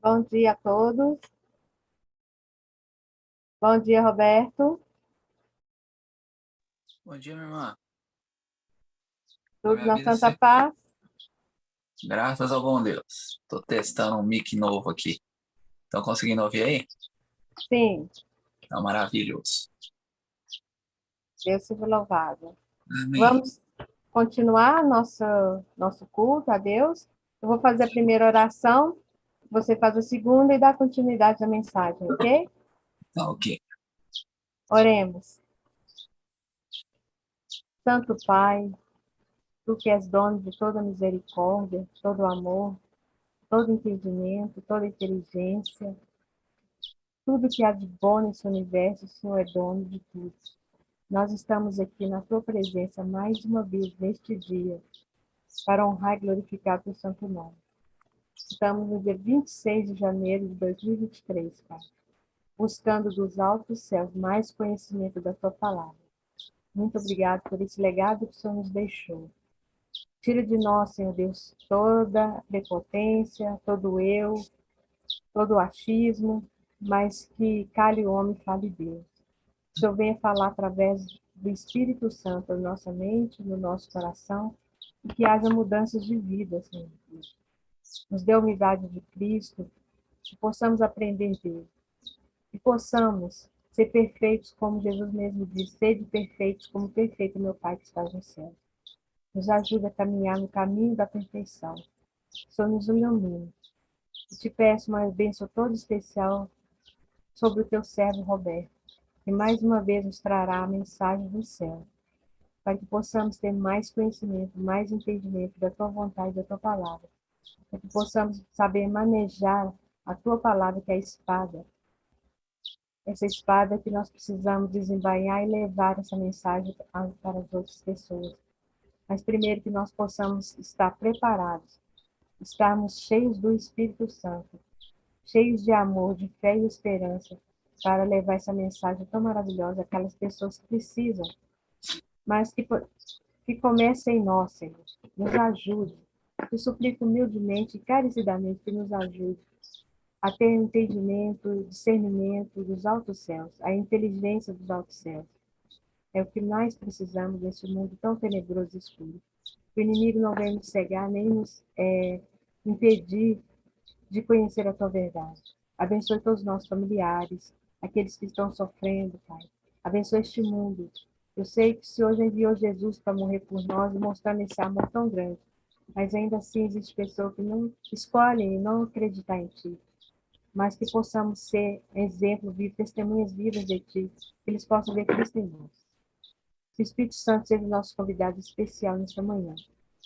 Bom dia a todos. Bom dia, Roberto. Bom dia, minha irmã. Como Tudo é a na vida Santa você? Paz? Graças ao bom Deus. Tô testando um mic novo aqui. Estão conseguindo ouvir aí? Sim, Tá maravilhoso. Deus seja louvado. Amém. Vamos continuar nosso culto a Deus. Eu vou fazer a primeira oração, você faz a segunda e dá continuidade à mensagem, ok? Tá ok. Oremos. Santo Pai, tu que és dono de toda misericórdia, todo amor, todo entendimento, toda inteligência, tudo que há de bom nesse universo, o Senhor é dono de tudo. Nós estamos aqui na tua presença mais uma vez neste dia, para honrar e glorificar o teu santo nome. Estamos no dia 26 de janeiro de 2023, Pai, buscando dos altos céus mais conhecimento da tua palavra. Muito obrigado por esse legado que o Senhor nos deixou. Tira de nós, Senhor Deus, toda a prepotência, todo o eu, todo o achismo, mas que cale o homem e fale Deus. Que o Senhor venha falar através do Espírito Santo na nossa mente, no nosso coração, e que haja mudanças de vida, Senhor. Nos dê a unidade de Cristo, que possamos aprender dele, que possamos ser perfeitos, como Jesus mesmo disse, sede perfeitos, como perfeito é meu Pai que está no céu. Nos ajuda a caminhar no caminho da perfeição. Que o Senhor nos ilumine. E te peço uma bênção toda especial sobre o teu servo Roberto, que mais uma vez nos trará a mensagem do céu, para que possamos ter mais conhecimento, mais entendimento da tua vontade, da tua palavra, para que possamos saber manejar a tua palavra, que é a espada, essa espada que nós precisamos desembainhar e levar essa mensagem para as outras pessoas. Mas primeiro que nós possamos estar preparados, estarmos cheios do Espírito Santo, cheios de amor, de fé e esperança, para levar essa mensagem tão maravilhosa àquelas pessoas que precisam, mas que comece em nós, Senhor. Nos ajude. Te suplico humildemente e carecidamente que nos ajude a ter entendimento, discernimento dos altos céus, a inteligência dos altos céus. É o que mais precisamos nesse mundo tão tenebroso e escuro. Que o inimigo não venha nos cegar, nem nos impedir de conhecer a tua verdade. Abençoe todos os nossos familiares, aqueles que estão sofrendo, Pai. Abençoe este mundo. Eu sei que o Senhor enviou Jesus para morrer por nós e mostrar esse amor tão grande. Mas ainda assim existe pessoas que não escolhem não acreditar em Ti. Mas que possamos ser exemplo vivo, testemunhas vivas de Ti, que eles possam ver Cristo em nós. Que o Espírito Santo seja o nosso convidado especial nesta manhã.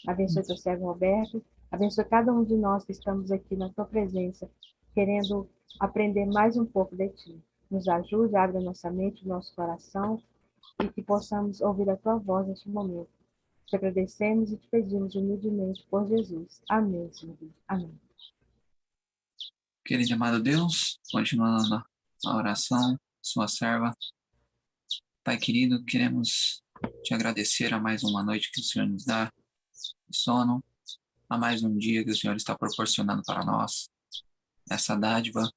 Abençoe teu servo Roberto, abençoe cada um de nós que estamos aqui na tua presença, querendo aprender mais um pouco de ti. Nos ajude, abre a nossa mente, o nosso coração, e que possamos ouvir a tua voz neste momento. Te agradecemos e te pedimos humildemente por Jesus. Amém, Senhor Deus. Amém. Querido e amado Deus, continuando na oração, sua serva. Pai querido, queremos te agradecer a mais uma noite que o Senhor nos dá de sono, a mais um dia que o Senhor está proporcionando para nós, essa dádiva,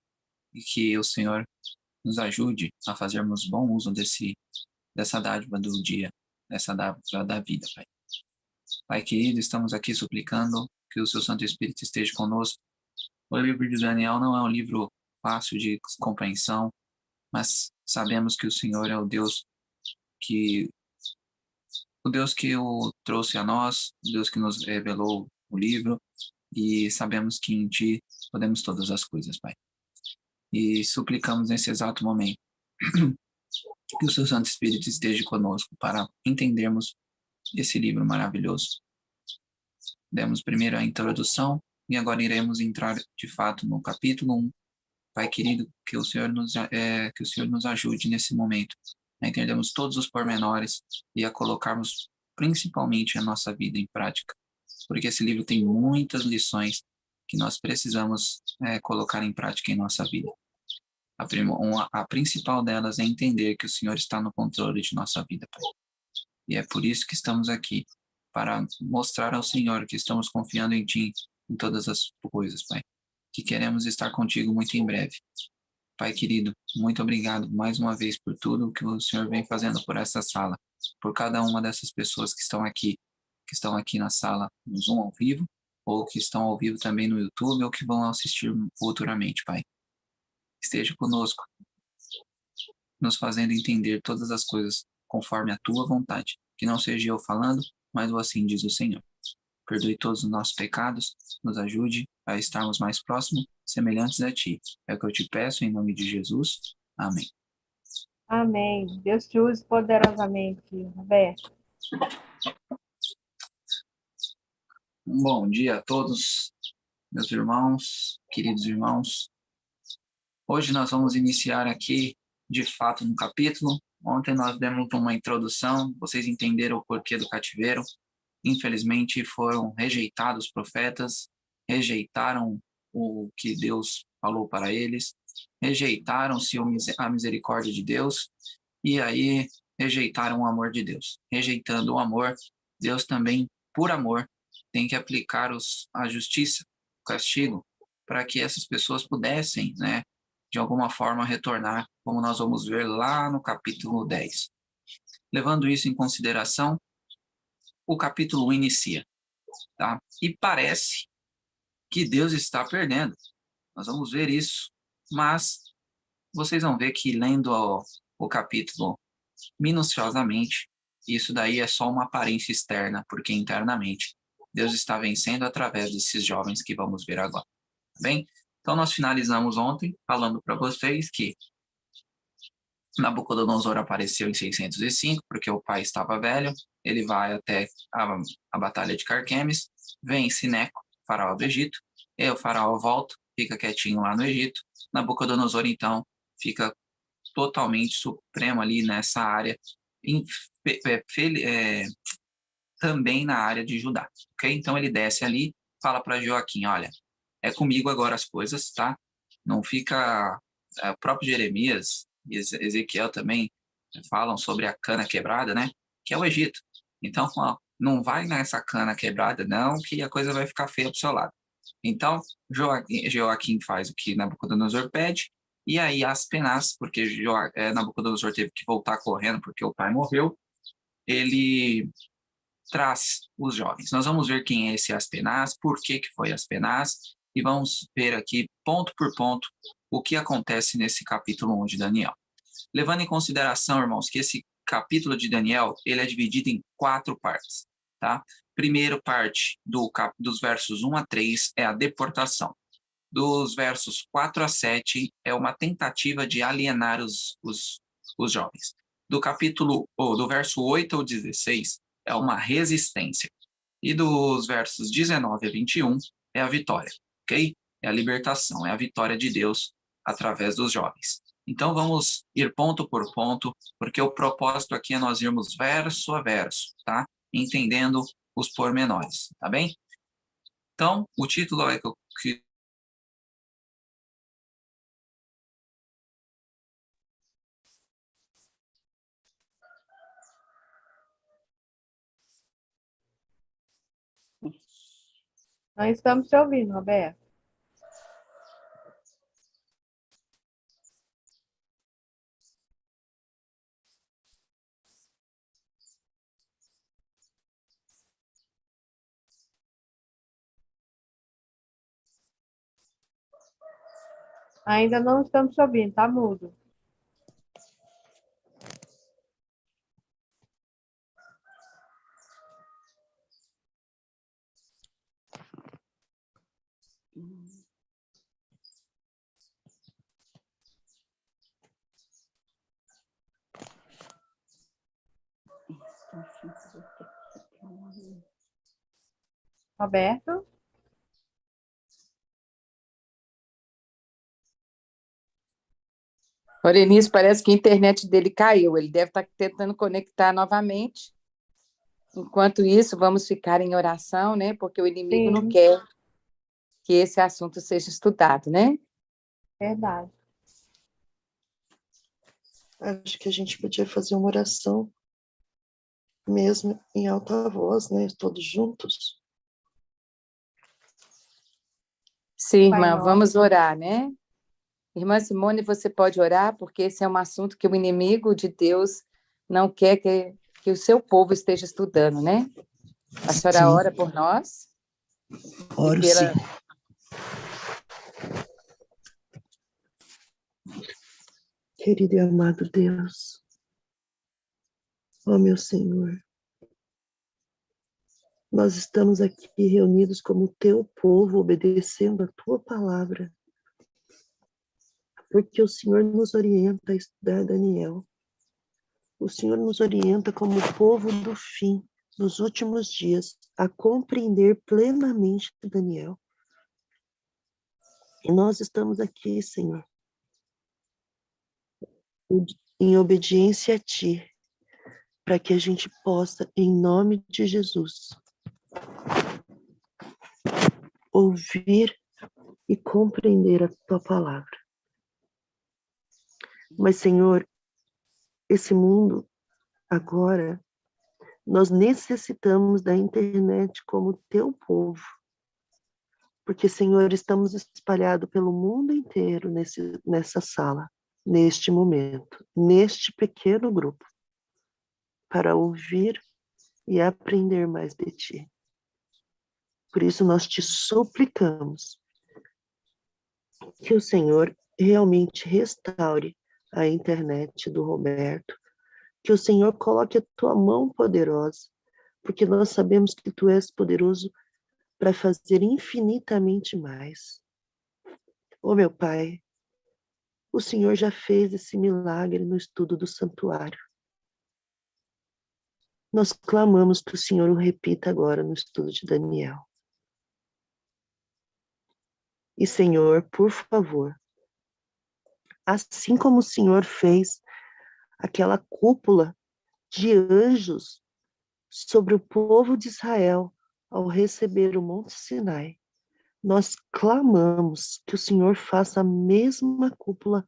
e que o Senhor nos ajude a fazermos bom uso dessa dádiva do dia, dessa dádiva da vida, Pai. Pai querido, estamos aqui suplicando que o seu Santo Espírito esteja conosco. O livro de Daniel não é um livro fácil de compreensão, mas sabemos que o Senhor é que o Deus que o trouxe a nós, o Deus que nos revelou o livro, e sabemos que em Ti podemos todas as coisas, Pai. E suplicamos nesse exato momento que o seu Santo Espírito esteja conosco para entendermos esse livro maravilhoso. Demos primeiro a introdução e agora iremos entrar de fato no capítulo 1. Pai querido, que o Senhor nos ajude nesse momento a entendermos todos os pormenores e a colocarmos principalmente a nossa vida em prática, porque esse livro tem muitas lições que nós precisamos colocar em prática em nossa vida. A principal delas é entender que o Senhor está no controle de nossa vida, Pai. E é por isso que estamos aqui, para mostrar ao Senhor que estamos confiando em Ti em todas as coisas, Pai. que queremos estar contigo muito em breve. Pai querido, muito obrigado mais uma vez por tudo que o Senhor vem fazendo por essa sala, por cada uma dessas pessoas que estão aqui na sala no Zoom ao vivo, ou que estão ao vivo também no YouTube, ou que vão assistir futuramente, Pai. Esteja conosco, nos fazendo entender todas as coisas conforme a tua vontade. Que não seja eu falando, mas o assim diz o Senhor. Perdoe todos os nossos pecados, nos ajude a estarmos mais próximos, semelhantes a ti. É o que eu te peço em nome de Jesus. Amém. Amém. Deus te use poderosamente, Roberto. Um bom dia a todos, meus irmãos, queridos irmãos. Hoje nós vamos iniciar aqui, de fato, no capítulo. Ontem nós demos uma introdução, vocês entenderam o porquê do cativeiro. Infelizmente foram rejeitados os profetas, rejeitaram o que Deus falou para eles, rejeitaram-se a misericórdia de Deus e aí rejeitaram o amor de Deus. Rejeitando o amor, Deus também, por amor, tem que aplicar a justiça, o castigo, para que essas pessoas pudessem, né, de alguma forma retornar, como nós vamos ver lá no capítulo 10. Levando isso em consideração, o capítulo 1 inicia, tá? E parece que Deus está perdendo. Nós vamos ver isso, mas vocês vão ver que lendo o capítulo minuciosamente, isso daí é só uma aparência externa, porque internamente Deus está vencendo através desses jovens que vamos ver agora, tá bem? Então nós finalizamos ontem falando para vocês que Nabucodonosor apareceu em 605, porque o pai estava velho, ele vai até a batalha de Carquemes, vence Neco, faraó do Egito, e o faraó volta, fica quietinho lá no Egito. Nabucodonosor, então, fica totalmente supremo ali nessa área, também na área de Judá, ok? Então ele desce ali, fala para Joaquim, olha, é comigo agora as coisas, tá? Não fica... O próprio Jeremias e Ezequiel também falam sobre a cana quebrada, né? Que é o Egito. Então, ó, não vai nessa cana quebrada, não, que a coisa vai ficar feia pro seu lado. Então, Joaquim faz o que Nabucodonosor pede, e aí Aspenaz, porque Nabucodonosor teve que voltar correndo porque o pai morreu, ele traz os jovens. Nós vamos ver quem é esse Aspenaz, por que foi Aspenaz, e vamos ver aqui, ponto por ponto, o que acontece nesse capítulo 1 de Daniel. Levando em consideração, irmãos, que esse capítulo de Daniel, ele é dividido em 4 partes, tá? Primeira parte dos versos 1 a 3 é a deportação. Dos versos 4 a 7 é uma tentativa de alienar os jovens. Do verso 8 ao 16 é uma resistência. E dos versos 19 a 21 é a vitória, ok? É a libertação, é a vitória de Deus através dos jovens. Então vamos ir ponto por ponto, porque o propósito aqui é nós irmos verso a verso, tá? Entendendo os pormenores, tá bem? Então, o título é que Nós estamos te ouvindo, Roberto. Ainda não estamos te ouvindo, tá mudo. Roberto? Orenice, parece que a internet dele caiu. Ele deve estar tentando conectar novamente. Enquanto isso, vamos ficar em oração, né? Porque o inimigo não Sim, quer que esse assunto seja estudado, né? verdade. Acho que a gente podia fazer uma oração, mesmo em alta voz, né? Todos juntos. Sim, Pai irmã, nosso. vamos orar, né? Irmã Simone, você pode orar, porque esse é um assunto que o inimigo de Deus não quer que o seu povo esteja estudando, né? A senhora Sim, ora por nós e oro sim. pela... Querido e amado Deus, ó meu Senhor, nós estamos aqui reunidos como teu povo, obedecendo a tua palavra, porque o Senhor nos orienta a estudar Daniel. O Senhor nos orienta como povo do fim, nos últimos dias, a compreender plenamente Daniel. E nós estamos aqui, Senhor, em obediência a Ti, para que a gente possa, em nome de Jesus, ouvir e compreender a Tua palavra. Mas, Senhor, esse mundo agora, nós necessitamos da internet como Teu povo, porque, Senhor, estamos espalhados pelo mundo inteiro nessa sala, neste momento, neste pequeno grupo, para ouvir e aprender mais de Ti. Por isso nós te suplicamos que o Senhor realmente restaure a internet do Roberto, que o Senhor coloque a tua mão poderosa, porque nós sabemos que tu és poderoso para fazer infinitamente mais. Ô meu Pai, o Senhor já fez esse milagre no estudo do santuário. Nós clamamos que o Senhor o repita agora no estudo de Daniel. E, Senhor, por favor, assim como o Senhor fez aquela cúpula de anjos sobre o povo de Israel ao receber o Monte Sinai, nós clamamos que o Senhor faça a mesma cúpula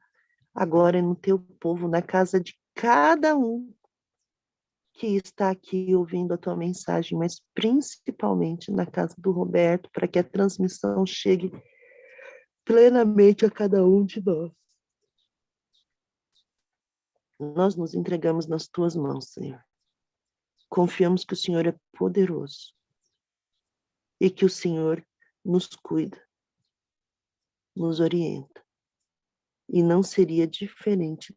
agora no teu povo, na casa de cada um que está aqui ouvindo a tua mensagem, mas principalmente na casa do Roberto, para que a transmissão chegue plenamente a cada um de nós. Nós nos entregamos nas tuas mãos, Senhor. Confiamos que o Senhor é poderoso e que o Senhor nos cuida, nos orienta. E não seria diferente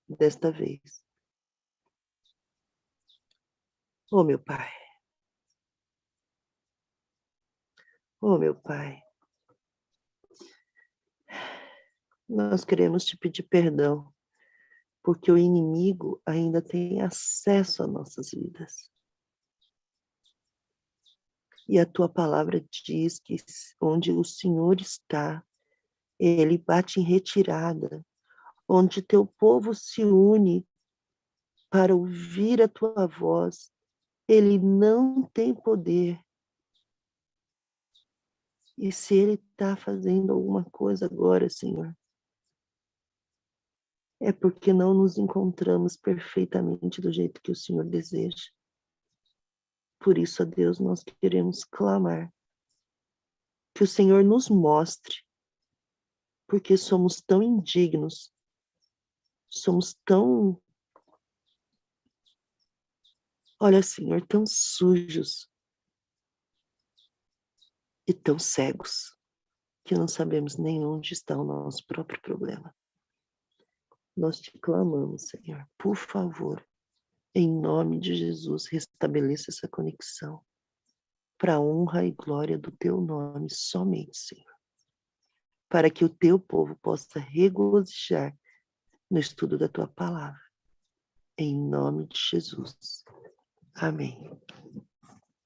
desta vez. Oh, meu Pai. Oh, meu Pai. Nós queremos te pedir perdão, porque o inimigo ainda tem acesso às nossas vidas. E a tua palavra diz que onde o Senhor está, ele bate em retirada. Onde teu povo se une para ouvir a tua voz, ele não tem poder. E se ele está fazendo alguma coisa agora, Senhor, é porque não nos encontramos perfeitamente do jeito que o Senhor deseja. Por isso, ó Deus, nós queremos clamar que o Senhor nos mostre, porque somos tão indignos, somos tão, olha, Senhor, tão sujos e tão cegos, que não sabemos nem onde está o nosso próprio problema. Nós te clamamos, Senhor, por favor, em nome de Jesus, restabeleça essa conexão para a honra e glória do teu nome somente, Senhor, para que o teu povo possa regozijar no estudo da tua palavra, em nome de Jesus. Amém.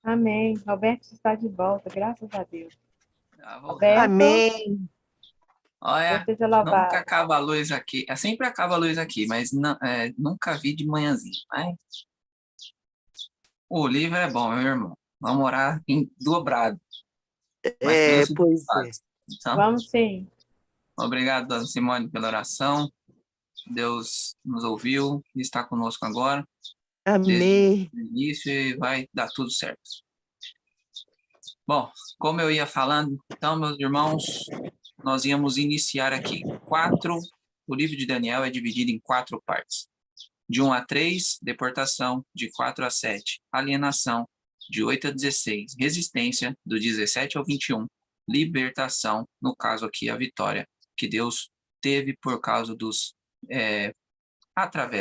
Amém. Roberto está de volta, graças a Deus. Já voltamos. Roberto, Amém. Olha, Deus seja nunca louvado. acaba a luz aqui. Sempre acaba a luz aqui, mas nunca vi de manhãzinho. Mas o livro é bom, meu irmão. Vamos orar em dobrado. Mas pelos Pois é. resultados. Então, Vamos sim. obrigado, dona Simone, pela oração. Deus nos ouviu e está conosco agora, desde Amém. o início, e vai dar tudo certo. Bom, como eu ia falando, então, meus irmãos, nós íamos iniciar aqui. O livro de Daniel é dividido em 4 partes. De 1 a 3, deportação. De 4 a 7, alienação. De 8 a 16, resistência. Do 17 ao 21, libertação. No caso aqui, a vitória que Deus teve por causa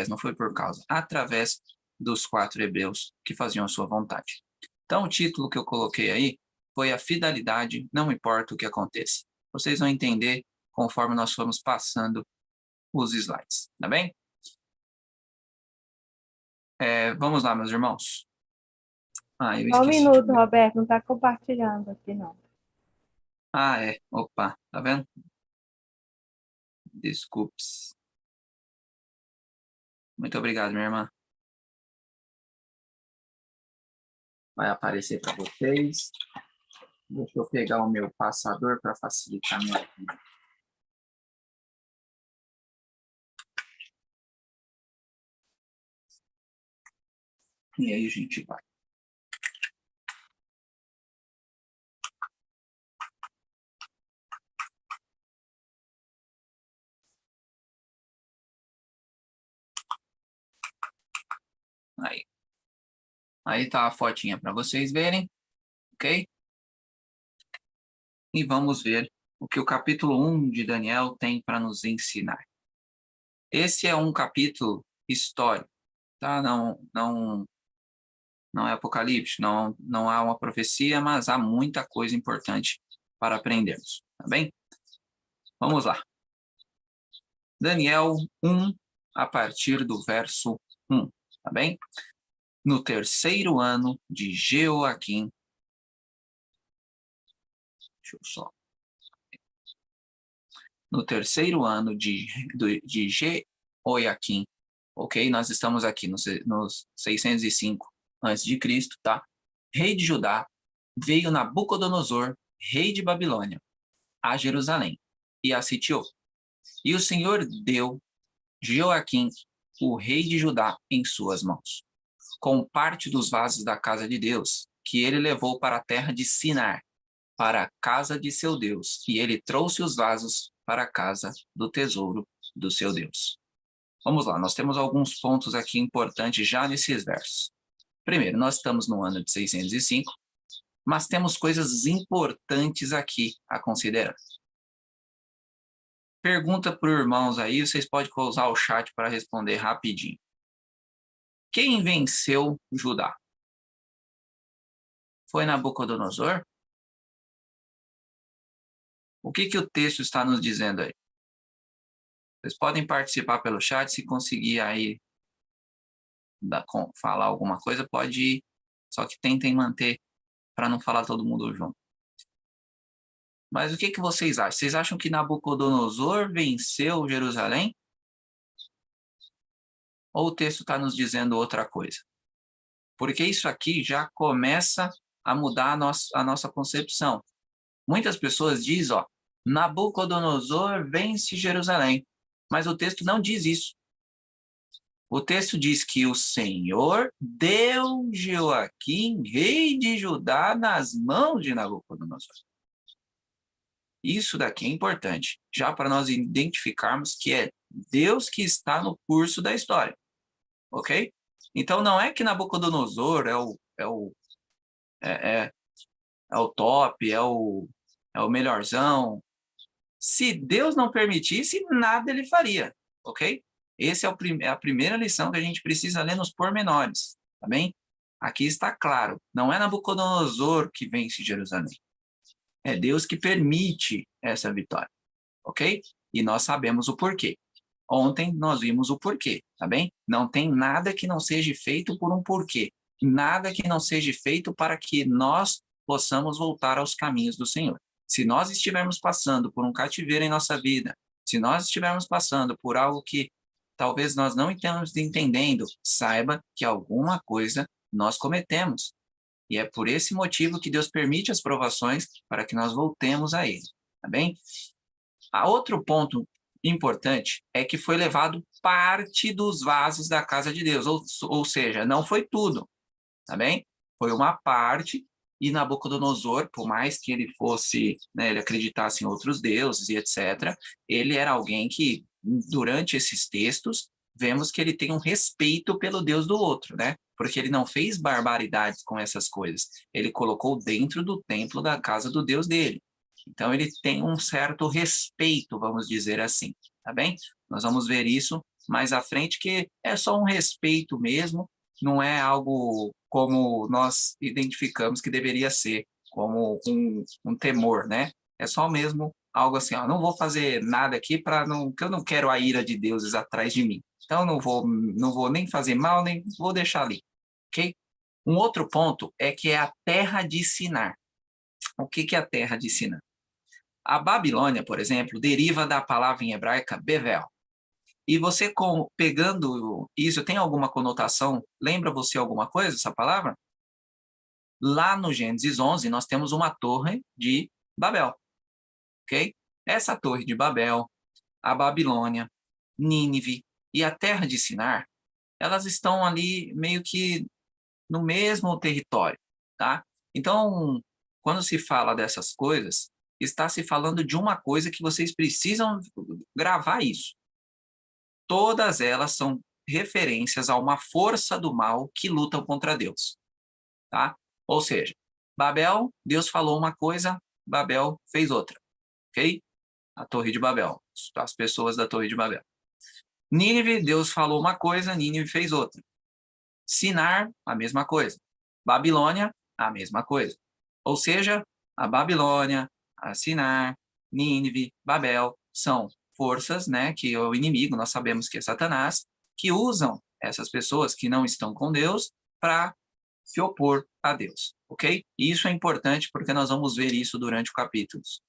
não foi por causa, através dos 4 hebreus que faziam a sua vontade. Então, o título que eu coloquei aí foi a fidelidade, não importa o que aconteça. Vocês vão entender conforme nós formos passando os slides, tá bem? Vamos lá, meus irmãos. Eu Só um esqueci. minuto, Roberto, não está compartilhando aqui, não. Opa, tá vendo? Desculpes. Muito obrigado, minha irmã. Vai aparecer para vocês. Deixa eu pegar o meu passador para facilitar a minha vida. E aí a gente vai. Aí tá a fotinha para vocês verem, ok? E vamos ver o que o capítulo 1 de Daniel tem para nos ensinar. Esse é um capítulo histórico, tá? Não é apocalipse, não há uma profecia, mas há muita coisa importante para aprendermos, tá bem? Vamos lá. Daniel 1, a partir do verso 1, tá bem? No 3º ano de Jeoaquim, no 3º ano de Jeoaquim, ok? Nós estamos aqui nos 605 a.C., tá? Rei de Judá, veio Nabucodonosor, rei de Babilônia, a Jerusalém, e a sitiou. E o Senhor deu Jeoaquim, o rei de Judá, em suas mãos, com parte dos vasos da casa de Deus, que ele levou para a terra de Sinar, para a casa de seu Deus, e ele trouxe os vasos para a casa do tesouro do seu Deus. Vamos lá, nós temos alguns pontos aqui importantes já nesses versos. Primeiro, nós estamos no ano de 605, mas temos coisas importantes aqui a considerar. Pergunta para os irmãos aí, vocês podem usar o chat para responder rapidinho. Quem venceu Judá? Foi Nabucodonosor? O que o texto está nos dizendo aí? Vocês podem participar pelo chat, se conseguir aí falar alguma coisa, pode ir, só que tentem manter para não falar todo mundo junto. Mas o que vocês acham? Vocês acham que Nabucodonosor venceu Jerusalém? Ou o texto está nos dizendo outra coisa? Porque isso aqui já começa a mudar a nossa concepção. Muitas pessoas dizem, Nabucodonosor vence Jerusalém. Mas o texto não diz isso. O texto diz que o Senhor deu Jeoaquim, rei de Judá, nas mãos de Nabucodonosor. Isso daqui é importante, já para nós identificarmos que é Deus que está no curso da história, ok? Então, não é que Nabucodonosor é o top, é o melhorzão. Se Deus não permitisse, nada ele faria, ok? Essa é a primeira lição que a gente precisa ler nos pormenores, tá bem? Aqui está claro, não é Nabucodonosor que vence Jerusalém. É Deus que permite essa vitória, ok? E nós sabemos o porquê. Ontem nós vimos o porquê, tá bem? Não tem nada que não seja feito por um porquê. Nada que não seja feito para que nós possamos voltar aos caminhos do Senhor. Se nós estivermos passando por um cativeiro em nossa vida, se nós estivermos passando por algo que talvez nós não estamos entendendo, saiba que alguma coisa nós cometemos. E é por esse motivo que Deus permite as provações para que nós voltemos a Ele, tá bem? Outro ponto importante é que foi levado parte dos vasos da casa de Deus, ou seja, não foi tudo, tá bem? Foi uma parte E Nabucodonosor, por mais que ele fosse, né, ele acreditasse em outros deuses e etc., ele era alguém que, durante esses textos, vemos que ele tem um respeito pelo Deus do outro, né? Porque ele não fez barbaridades com essas coisas. Ele colocou dentro do templo da casa do Deus dele. Então, ele tem um certo respeito, vamos dizer assim, tá bem? Nós vamos ver isso mais à frente, que é só um respeito mesmo, não é algo como nós identificamos que deveria ser, como um temor, né? É só mesmo algo assim, ó, não vou fazer nada aqui para não, que eu não quero a ira de deuses atrás de mim. Então não vou nem fazer mal, nem vou deixar ali, ok? Um outro ponto é que é a terra de Sinar. O que é a terra de Sinar? A Babilônia, por exemplo, deriva da palavra em hebraica Bevel. E você, pegando isso, tem alguma conotação? Lembra você alguma coisa, essa palavra? Lá no Gênesis 11, nós temos uma torre de Babel, ok? Essa torre de Babel, a Babilônia, Nínive e a terra de Sinar, elas estão ali meio que no mesmo território, tá? Então, quando se fala dessas coisas, está se falando de uma coisa que vocês precisam gravar isso. Todas elas são referências a uma força do mal que lutam contra Deus, tá? Ou seja, Babel, Deus falou uma coisa, Babel fez outra, ok? A Torre de Babel, as pessoas da Torre de Babel. Nínive, Deus falou uma coisa, Nínive fez outra. Sinar, a mesma coisa. Babilônia, a mesma coisa. Ou seja, a Babilônia, a Sinar, Nínive, Babel, são forças, né, que é o inimigo, nós sabemos que é Satanás, que usam essas pessoas que não estão com Deus para se opor a Deus, ok? E isso é importante porque nós vamos ver isso durante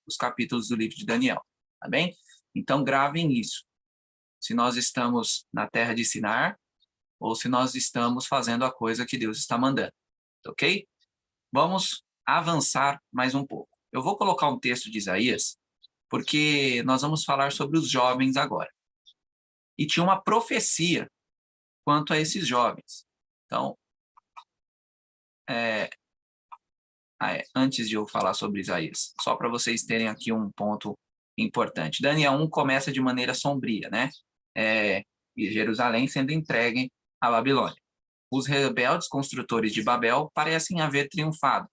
os capítulos do livro de Daniel, tá bem? Então gravem isso. Se nós estamos na terra de Sinar ou se nós estamos fazendo a coisa que Deus está mandando, ok? Vamos avançar mais um pouco. Eu vou colocar um texto de Isaías porque nós vamos falar sobre os jovens agora. E tinha uma profecia quanto a esses jovens. Então, antes de eu falar sobre Isaías, só para vocês terem aqui um ponto importante. Daniel 1 começa de maneira sombria, né? E Jerusalém sendo entregue à Babilônia. Os rebeldes construtores de Babel parecem haver triunfado.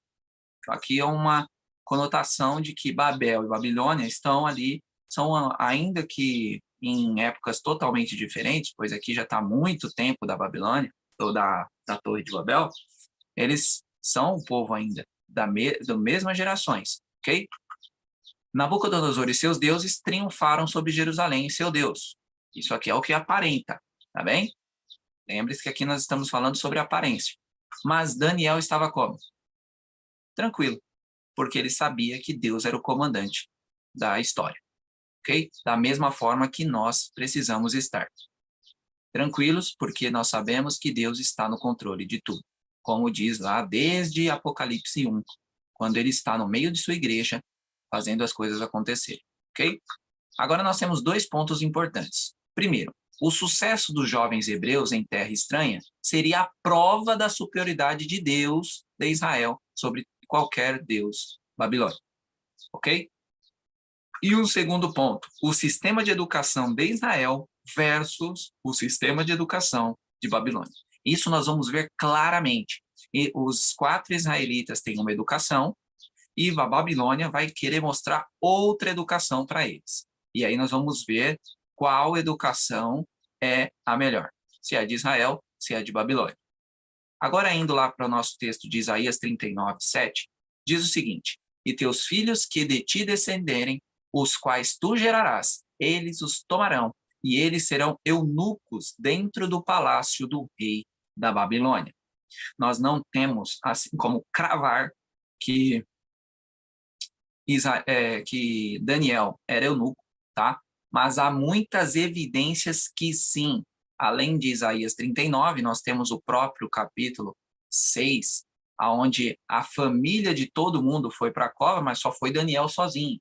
Aqui é uma conotação de que Babel e Babilônia estão ali, são ainda que em épocas totalmente diferentes, pois aqui já está muito tempo da Babilônia, ou da Torre de Babel, eles são o povo ainda, das mesmas gerações, ok? Nabucodonosor e seus deuses triunfaram sobre Jerusalém e seu Deus. Isso aqui é o que aparenta, tá bem? Lembre-se que aqui nós estamos falando sobre aparência. Mas Daniel estava como? Tranquilo, porque ele sabia que Deus era o comandante da história, ok? Da mesma forma que nós precisamos estar. Tranquilos, porque nós sabemos que Deus está no controle de tudo. Como diz lá desde Apocalipse 1, quando ele está no meio de sua igreja, fazendo as coisas acontecerem, ok? Agora nós temos dois pontos importantes. Primeiro, o sucesso dos jovens hebreus em terra estranha seria a prova da superioridade de Deus de Israel sobre qualquer deus babilônico, ok? E um segundo ponto, o sistema de educação de Israel versus o sistema de educação de Babilônia. Isso nós vamos ver claramente. E os 4 israelitas têm uma educação e a Babilônia vai querer mostrar outra educação para eles. E aí nós vamos ver qual educação é a melhor, se é de Israel, se é de Babilônia. Agora, indo lá para o nosso texto de Isaías 39, 7, diz o seguinte: e teus filhos que de ti descenderem, os quais tu gerarás, eles os tomarão, e eles serão eunucos dentro do palácio do rei da Babilônia. Nós não temos assim como cravar que Daniel era eunuco, tá? Mas há muitas evidências que sim. Além de Isaías 39, nós temos o próprio capítulo 6, onde a família de todo mundo foi para a cova, mas só foi Daniel sozinho.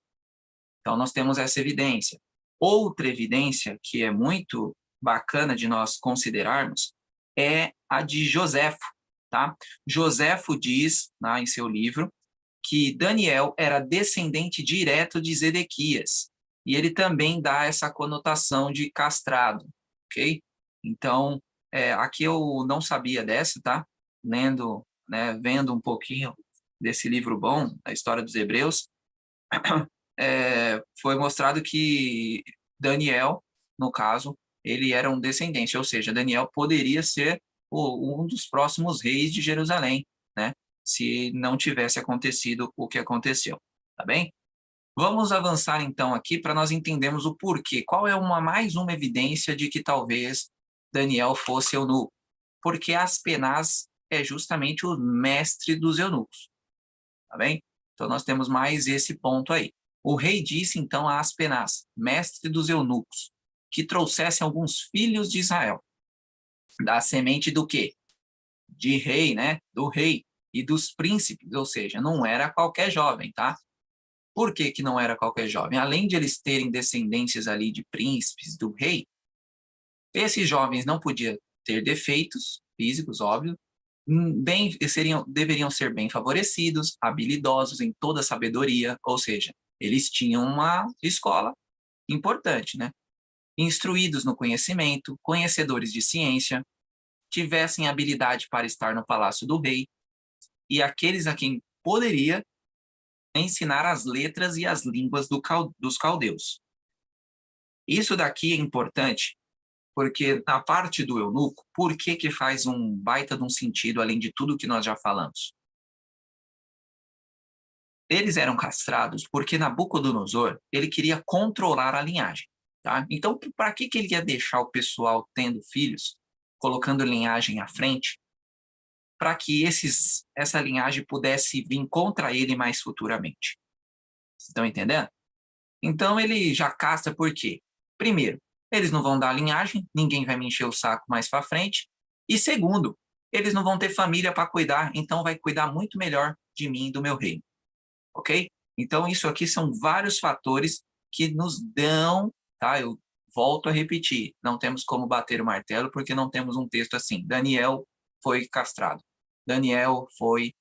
Então, nós temos essa evidência. Outra evidência que é muito bacana de nós considerarmos é a de Joséfo. tá? Joséfo diz, em seu livro, que Daniel era descendente direto de Zedequias. E ele também dá essa conotação de castrado, ok? Então, aqui eu não sabia dessa, tá? Lendo, né, vendo um pouquinho desse livro bom, a história dos Hebreus, foi mostrado que Daniel, no caso, ele era um descendente, ou seja, Daniel poderia ser um dos próximos reis de Jerusalém, né? Se não tivesse acontecido o que aconteceu, tá bem? Vamos avançar então aqui para nós entendermos o porquê. Qual é mais uma evidência de que talvez Daniel fosse eunuco? Porque Aspenaz é justamente o mestre dos eunucos, tá bem? Então nós temos mais esse ponto aí. O rei disse então a Aspenaz, mestre dos eunucos, que trouxesse alguns filhos de Israel, da semente do quê? De rei, né? Do rei e dos príncipes, ou seja, não era qualquer jovem, tá? Por que que não era qualquer jovem? Além de eles terem descendências ali de príncipes, do rei, esses jovens não podiam ter defeitos físicos, óbvio, deveriam ser bem favorecidos, habilidosos em toda a sabedoria, ou seja, eles tinham uma escola importante, né? Instruídos no conhecimento, conhecedores de ciência, tivessem habilidade para estar no palácio do rei, e aqueles a quem poderia ensinar as letras e as línguas dos caldeus. Isso daqui é importante, porque na parte do eunuco, por que faz um baita de um sentido, além de tudo que nós já falamos? Eles eram castrados porque Nabucodonosor, ele queria controlar a linhagem, tá? Então, para que ele ia deixar o pessoal tendo filhos, colocando linhagem à frente, para que essa linhagem pudesse vir contra ele mais futuramente? Vocês estão entendendo? Então, ele já castra por quê? Primeiro, eles não vão dar linhagem, ninguém vai me encher o saco mais para frente. E segundo, eles não vão ter família para cuidar, então vai cuidar muito melhor de mim e do meu reino. Ok? Então, isso aqui são vários fatores que nos dão, tá? Eu volto a repetir, não temos como bater o martelo porque não temos um texto assim. Daniel foi castrado. Daniel foi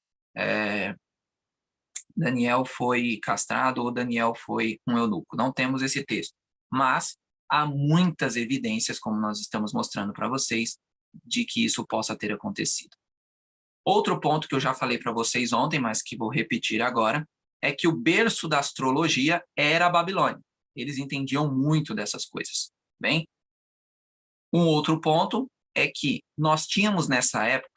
castrado ou Daniel foi um eunuco. Não temos esse texto. Mas há muitas evidências, como nós estamos mostrando para vocês, de que isso possa ter acontecido. Outro ponto que eu já falei para vocês ontem, mas que vou repetir agora, é que o berço da astrologia era a Babilônia. Eles entendiam muito dessas coisas. Bem, um outro ponto é que nós tínhamos nessa época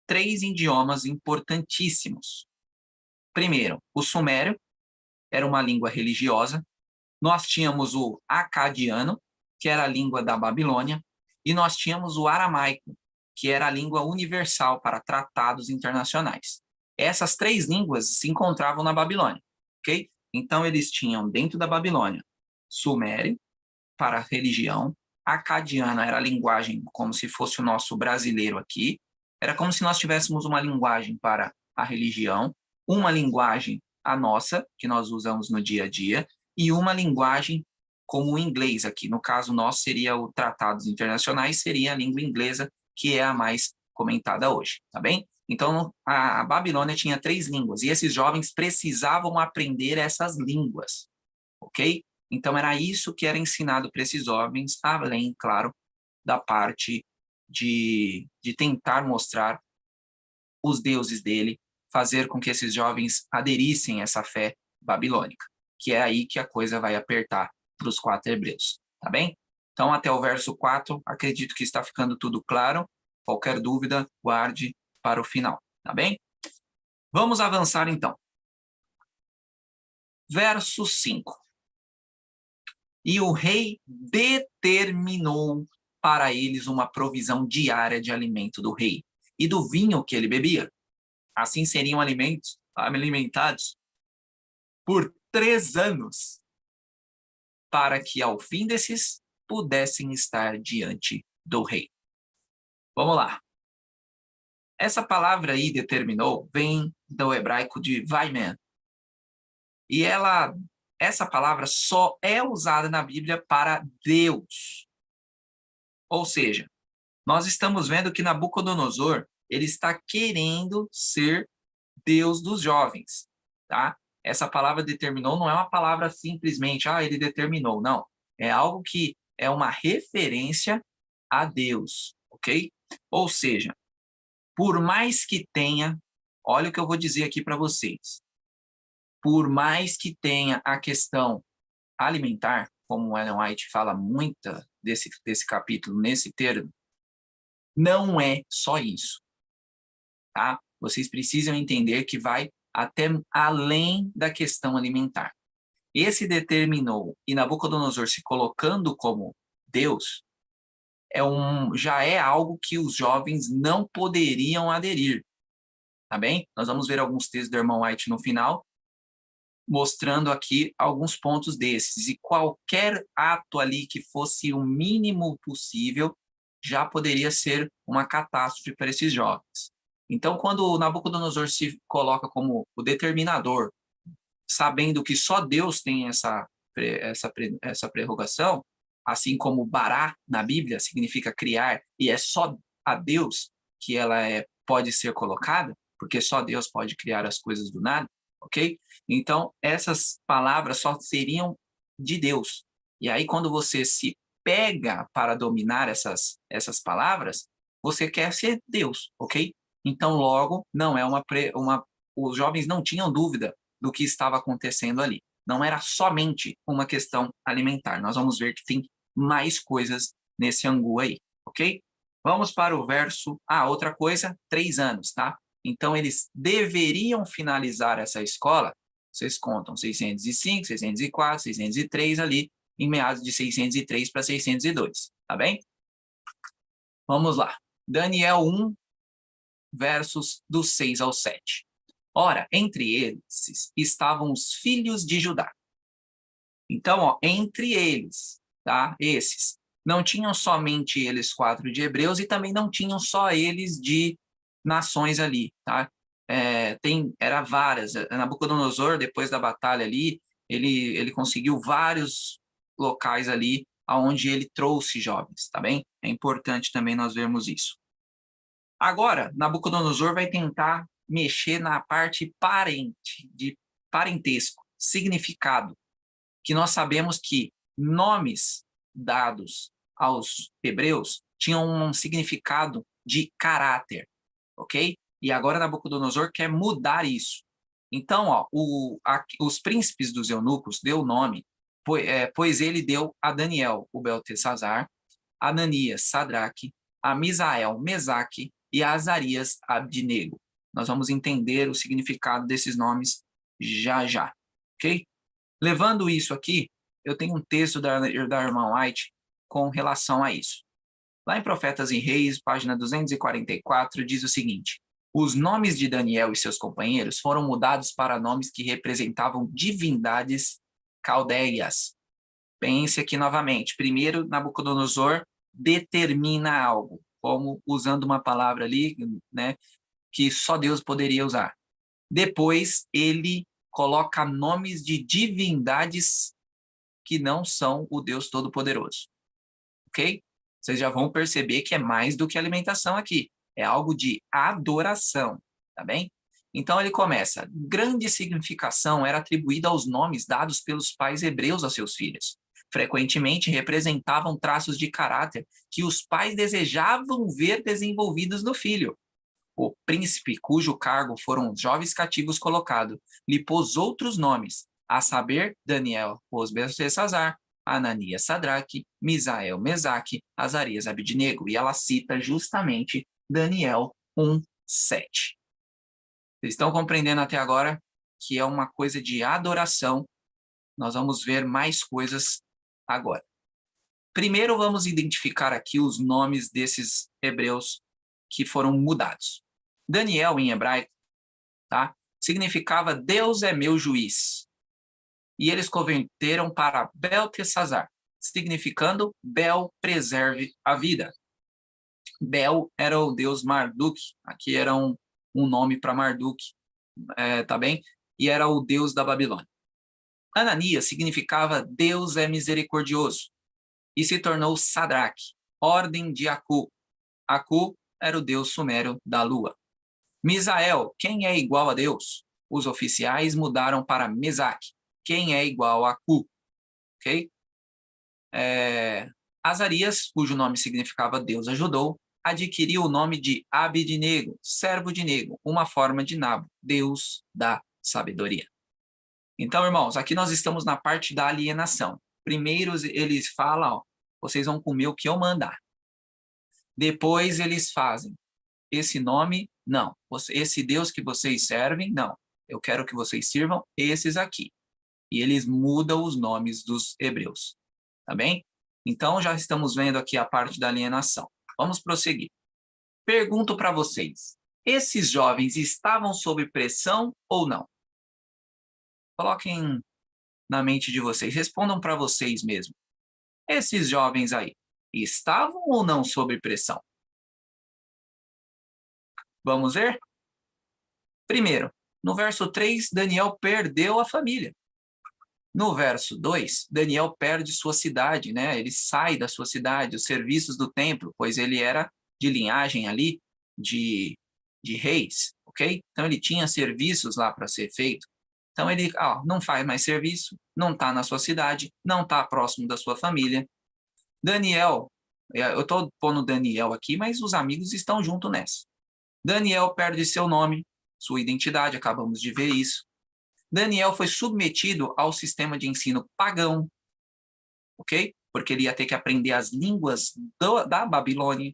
3 idiomas importantíssimos. Primeiro, o sumério era uma língua religiosa. Nós tínhamos o acadiano, que era a língua da Babilônia, e nós tínhamos o aramaico, que era a língua universal para tratados internacionais. Essas 3 línguas se encontravam na Babilônia, ok? Então, eles tinham dentro da Babilônia sumério, para a religião, acadiano era a linguagem como se fosse o nosso brasileiro aqui, era como se nós tivéssemos uma linguagem para a religião, uma linguagem a nossa, que nós usamos no dia a dia, e uma linguagem como o inglês aqui. No caso nosso, seria o tratados internacionais, seria a língua inglesa, que é a mais comentada hoje, tá bem? Então, a Babilônia tinha 3 línguas, e esses jovens precisavam aprender essas línguas, ok? Então, era isso que era ensinado para esses jovens, além, claro, da parte de tentar mostrar os deuses dele, fazer com que esses jovens aderissem a essa fé babilônica, que é aí que a coisa vai apertar para os 4 hebreus, tá bem? Então, até o verso 4, acredito que está ficando tudo claro. Qualquer dúvida, guarde para o final, tá bem? Vamos avançar, então. Verso 5. E o rei determinou para eles uma provisão diária de alimento do rei e do vinho que ele bebia. Assim seriam alimentados por 3 anos, para que ao fim desses pudessem estar diante do rei. Vamos lá. Essa palavra aí, determinou, vem do hebraico de vaimen. E essa palavra só é usada na Bíblia para Deus. Ou seja, nós estamos vendo que Nabucodonosor, Ele está querendo ser Deus dos jovens, tá? Essa palavra determinou não é uma palavra simplesmente, ele determinou, não. É algo que é uma referência a Deus, ok? Ou seja, por mais que tenha, olha o que eu vou dizer aqui para vocês, por mais que tenha a questão alimentar, como Ellen White fala muito desse capítulo, nesse termo, não é só isso, tá? Vocês precisam entender que vai até além da questão alimentar. Esse determinou, e Nabucodonosor se colocando como Deus, já é algo que os jovens não poderiam aderir, tá bem? Nós vamos ver alguns textos do irmão White no final, mostrando aqui alguns pontos desses, e qualquer ato ali que fosse o mínimo possível já poderia ser uma catástrofe para esses jovens. Então, quando o Nabucodonosor se coloca como o determinador, sabendo que só Deus tem essa prerrogação, assim como Bará na Bíblia significa criar, e é só a Deus que ela pode ser colocada, porque só Deus pode criar as coisas do nada, ok? Então, essas palavras só seriam de Deus. E aí, quando você se pega para dominar essas palavras, você quer ser Deus, ok? Então, logo, não é os jovens não tinham dúvida do que estava acontecendo ali. Não era somente uma questão alimentar. Nós vamos ver que tem mais coisas nesse angu aí, ok? Vamos para o verso... outra coisa, 3 anos, tá? Então, eles deveriam finalizar essa escola, vocês contam 605, 604, 603 ali, em meados de 603 para 602, tá bem? Vamos lá. Daniel 1, versos do 6 ao 7. Ora, entre eles estavam os filhos de Judá. Então, entre eles, tá? Esses, não tinham somente eles 4 de hebreus e também não tinham só eles de nações ali, tá? Era várias. Nabucodonosor, depois da batalha ali, ele conseguiu vários locais ali aonde ele trouxe jovens, tá bem? É importante também nós vermos isso. Agora, Nabucodonosor vai tentar mexer na parte de parentesco, significado, que nós sabemos que nomes dados aos hebreus tinham um significado de caráter, ok? E agora Nabucodonosor quer mudar isso. Então, os príncipes dos eunucos deu nome, pois ele deu a Daniel, o Beltesazar, a Ananias, Sadraque, a Misael, Mesaque e a Azarias, Abdinego. Nós vamos entender o significado desses nomes já já, ok? Levando isso aqui, eu tenho um texto da irmã White com relação a isso. Lá em Profetas e Reis, página 244, diz o seguinte: os nomes de Daniel e seus companheiros foram mudados para nomes que representavam divindades caldeias. Pense aqui novamente. Primeiro, Nabucodonosor determina algo, como usando uma palavra ali, né, que só Deus poderia usar. Depois, ele coloca nomes de divindades que não são o Deus Todo-Poderoso. Ok? Vocês já vão perceber que é mais do que alimentação aqui. É algo de adoração, tá bem? Então ele começa. Grande significação era atribuída aos nomes dados pelos pais hebreus aos seus filhos. Frequentemente representavam traços de caráter que os pais desejavam ver desenvolvidos no filho. O príncipe, cujo cargo foram os jovens cativos colocado, lhe pôs outros nomes, a saber, Daniel pôs Beltesazar, Ananias Sadraque, Misael Mesaque, Azarias Abdinego, e ela cita justamente Daniel 1:7. Vocês estão compreendendo até agora que é uma coisa de adoração? Nós vamos ver mais coisas agora. Primeiro vamos identificar aqui os nomes desses hebreus que foram mudados. Daniel, em hebraico, tá? Significava Deus é meu juiz. E eles converteram para Beltesazar, significando Bel preserve a vida. Bel era o deus Marduk, aqui era um nome para Marduk, tá bem? E era o deus da Babilônia. Ananias significava Deus é misericordioso, e se tornou Sadraque, ordem de Acu. Acu era o deus sumério da lua. Misael, quem é igual a Deus? Os oficiais mudaram para Mesaque, quem é igual a Cu. Ok? Azarias, cujo nome significava Deus ajudou, adquiriu o nome de Abidnego, servo de Nego, uma forma de Nabo, Deus da sabedoria. Então, irmãos, aqui nós estamos na parte da alienação. Primeiro eles falam, ó, vocês vão comer o que eu mandar. Depois eles fazem, esse nome, não. Esse Deus que vocês servem, não. Eu quero que vocês sirvam esses aqui. E eles mudam os nomes dos hebreus. Tá bem? Então, já estamos vendo aqui a parte da alienação. Vamos prosseguir. Pergunto para vocês, esses jovens estavam sob pressão ou não? Coloquem na mente de vocês, respondam para vocês mesmos. Esses jovens aí, estavam ou não sob pressão? Vamos ver? Primeiro, no verso 3, Daniel perdeu a família. No verso 2, Daniel perde sua cidade, né? Ele sai da sua cidade, os serviços do templo, pois ele era de linhagem ali de reis, ok? Então ele tinha serviços lá para ser feito. Então ele não faz mais serviço, não está na sua cidade, não está próximo da sua família. Daniel, eu estou pondo Daniel aqui, mas os amigos estão junto nessa. Daniel perde seu nome, sua identidade, acabamos de ver isso. Daniel foi submetido ao sistema de ensino pagão, ok? Porque ele ia ter que aprender as línguas da Babilônia.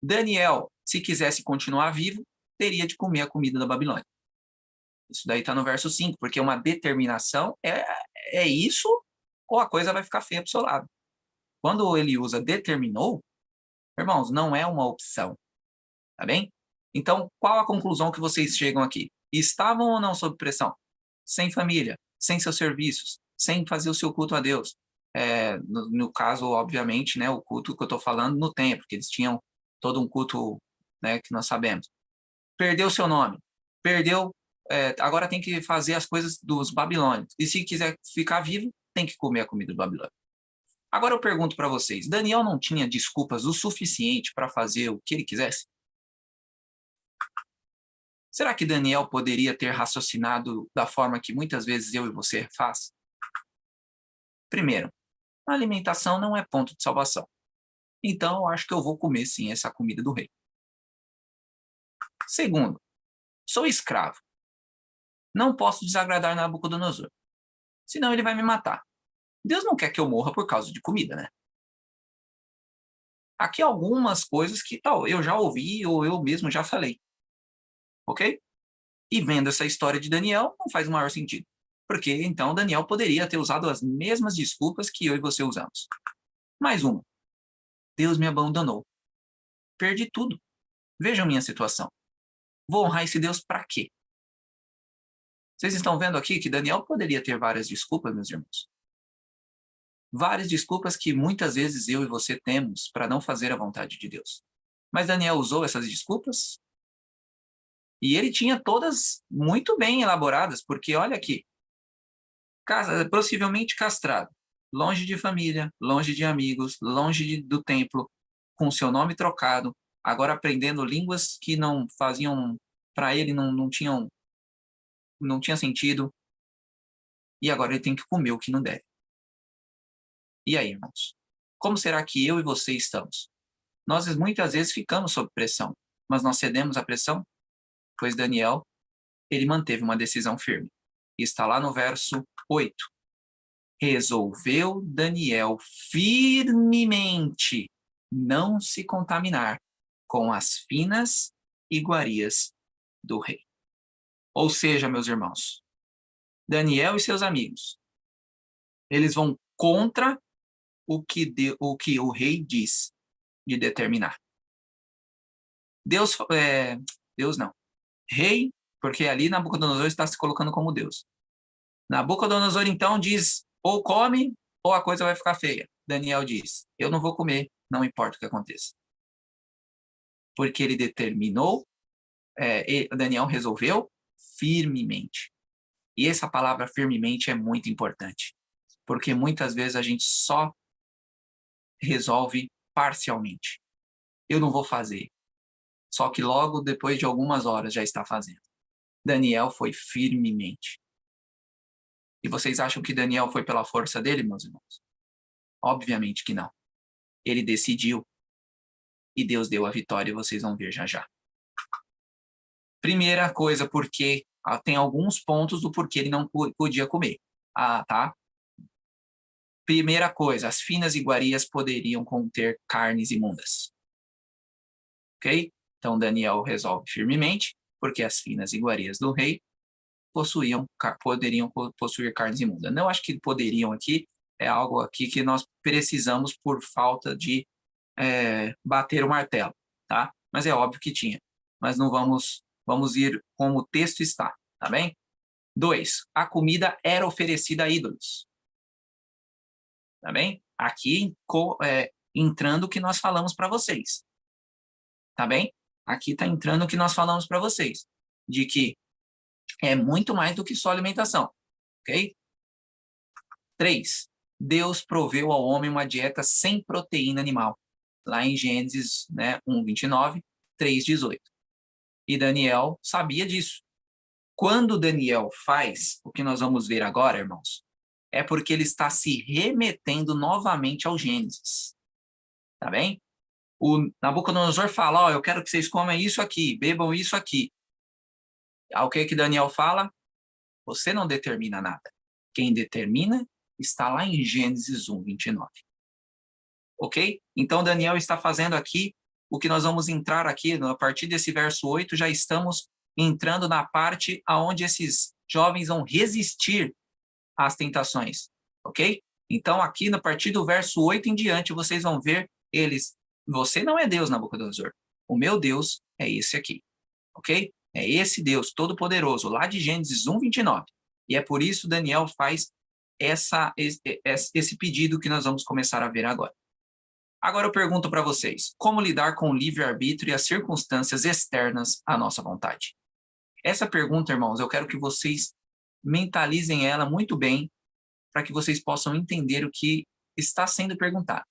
Daniel, se quisesse continuar vivo, teria de comer a comida da Babilônia. Isso daí está no verso 5, porque uma determinação é isso ou a coisa vai ficar feia para o seu lado. Quando ele usa determinou, irmãos, não é uma opção, tá bem? Então, qual a conclusão que vocês chegam aqui? Estavam ou não sob pressão? Sem família, sem seus serviços, sem fazer o seu culto a Deus. No caso, obviamente, né, o culto que eu estou falando no templo, que eles tinham todo um culto, né, que nós sabemos. Perdeu seu nome, perdeu, agora tem que fazer as coisas dos babilônios. E se quiser ficar vivo, tem que comer a comida do Babilônia. Agora eu pergunto para vocês, Daniel não tinha desculpas o suficiente para fazer o que ele quisesse? Será que Daniel poderia ter raciocinado da forma que muitas vezes eu e você faz? Primeiro, a alimentação não é ponto de salvação. Então, eu acho que eu vou comer, sim, essa comida do rei. Segundo, sou escravo. Não posso desagradar Nabucodonosor. Senão ele vai me matar. Deus não quer que eu morra por causa de comida, né? Aqui algumas coisas que tal eu já ouvi ou eu mesmo já falei. Ok? E vendo essa história de Daniel, não faz o maior sentido. Porque, então, Daniel poderia ter usado as mesmas desculpas que eu e você usamos. Mais uma. Deus me abandonou. Perdi tudo. Vejam minha situação. Vou honrar esse Deus para quê? Vocês estão vendo aqui que Daniel poderia ter várias desculpas, meus irmãos. Várias desculpas que muitas vezes eu e você temos para não fazer a vontade de Deus. Mas Daniel usou essas desculpas? E ele tinha todas muito bem elaboradas, porque olha aqui, possivelmente castrado, longe de família, longe de amigos, longe do templo, com seu nome trocado, agora aprendendo línguas que não faziam, para ele não tinha sentido, e agora ele tem que comer o que não deve. E aí, irmãos? Como será que eu e você estamos? Nós muitas vezes ficamos sob pressão, mas nós cedemos à pressão? Pois Daniel, ele manteve uma decisão firme. E está lá no verso 8. Resolveu Daniel firmemente não se contaminar com as finas iguarias do rei. Ou seja, meus irmãos, Daniel e seus amigos, eles vão contra o que o rei diz de determinar. Deus não. Rei, porque ali Nabucodonosor está se colocando como Deus. Nabucodonosor então diz, ou come, ou a coisa vai ficar feia. Daniel diz, eu não vou comer, não importa o que aconteça. Porque ele determinou, Daniel resolveu firmemente. E essa palavra firmemente é muito importante, porque muitas vezes a gente só resolve parcialmente. Eu não vou fazer, Só que logo depois de algumas horas já está fazendo. Daniel foi firmemente. E vocês acham que Daniel foi pela força dele, meus irmãos? Obviamente que não. Ele decidiu e Deus deu a vitória e vocês vão ver já já. Primeira coisa, porque tem alguns pontos do porquê ele não podia comer. Tá? Primeira coisa, as finas iguarias poderiam conter carnes imundas. Ok? Então Daniel resolve firmemente, porque as finas iguarias do rei poderiam possuir carnes imundas. Não acho que poderiam aqui, é algo aqui que nós precisamos por falta de bater o martelo, tá? Mas é óbvio que tinha. Mas não vamos ir como o texto está, tá bem? 2, a comida era oferecida a ídolos. Tá bem? Aqui entrando o que nós falamos para vocês. Tá bem? Aqui está entrando o que nós falamos para vocês. De que é muito mais do que só alimentação. Ok? 3, Deus proveu ao homem uma dieta sem proteína animal. Lá em Gênesis 1:29, 3:18. E Daniel sabia disso. Quando Daniel faz o que nós vamos ver agora, irmãos, é porque ele está se remetendo novamente ao Gênesis. Tá bem? O Nabucodonosor fala, ó, eu quero que vocês comam isso aqui, bebam isso aqui. O que Daniel fala? Você não determina nada. Quem determina está lá em Gênesis 1:29. Ok? Então Daniel está fazendo aqui o que nós vamos entrar aqui, a partir desse verso 8, já estamos entrando na parte onde esses jovens vão resistir às tentações. Ok? Então aqui, a partir do verso 8 em diante, vocês vão ver eles, você não é Deus, Nabucodonosor. O meu Deus é esse aqui. Ok? É esse Deus todo-poderoso, lá de Gênesis 1:29. E é por isso Daniel faz esse pedido que nós vamos começar a ver agora. Agora eu pergunto para vocês, como lidar com o livre-arbítrio e as circunstâncias externas à nossa vontade? Essa pergunta, irmãos, eu quero que vocês mentalizem ela muito bem, para que vocês possam entender o que está sendo perguntado.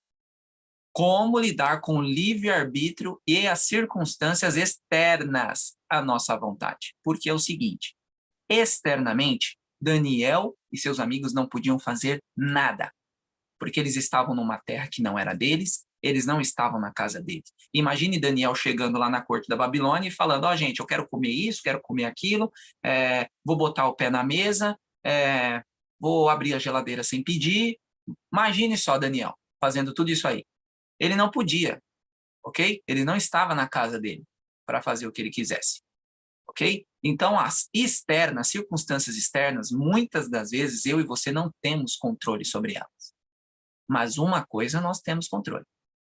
Como lidar com o livre-arbítrio e as circunstâncias externas à nossa vontade? Porque é o seguinte, externamente, Daniel e seus amigos não podiam fazer nada, porque eles estavam numa terra que não era deles, eles não estavam na casa deles. Imagine Daniel chegando lá na corte da Babilônia e falando, ó, gente, eu quero comer isso, quero comer aquilo, vou botar o pé na mesa, vou abrir a geladeira sem pedir. Imagine só Daniel fazendo tudo isso aí. Ele não podia, ok? Ele não estava na casa dele para fazer o que ele quisesse, ok? Então, as circunstâncias externas, muitas das vezes eu e você não temos controle sobre elas. Mas uma coisa nós temos controle,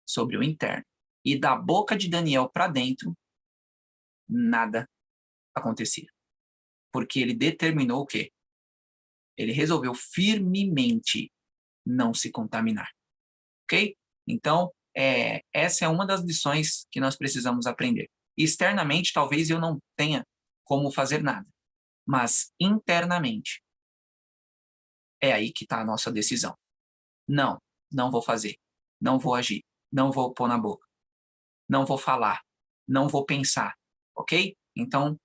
sobre o interno. E da boca de Daniel para dentro, nada acontecia. Porque ele determinou o quê? Ele resolveu firmemente não se contaminar, ok? Então, essa é uma das lições que nós precisamos aprender. Externamente, talvez eu não tenha como fazer nada, mas internamente, é aí que está a nossa decisão. Não, não vou fazer, não vou agir, não vou pôr na boca, não vou falar, não vou pensar, ok? Então,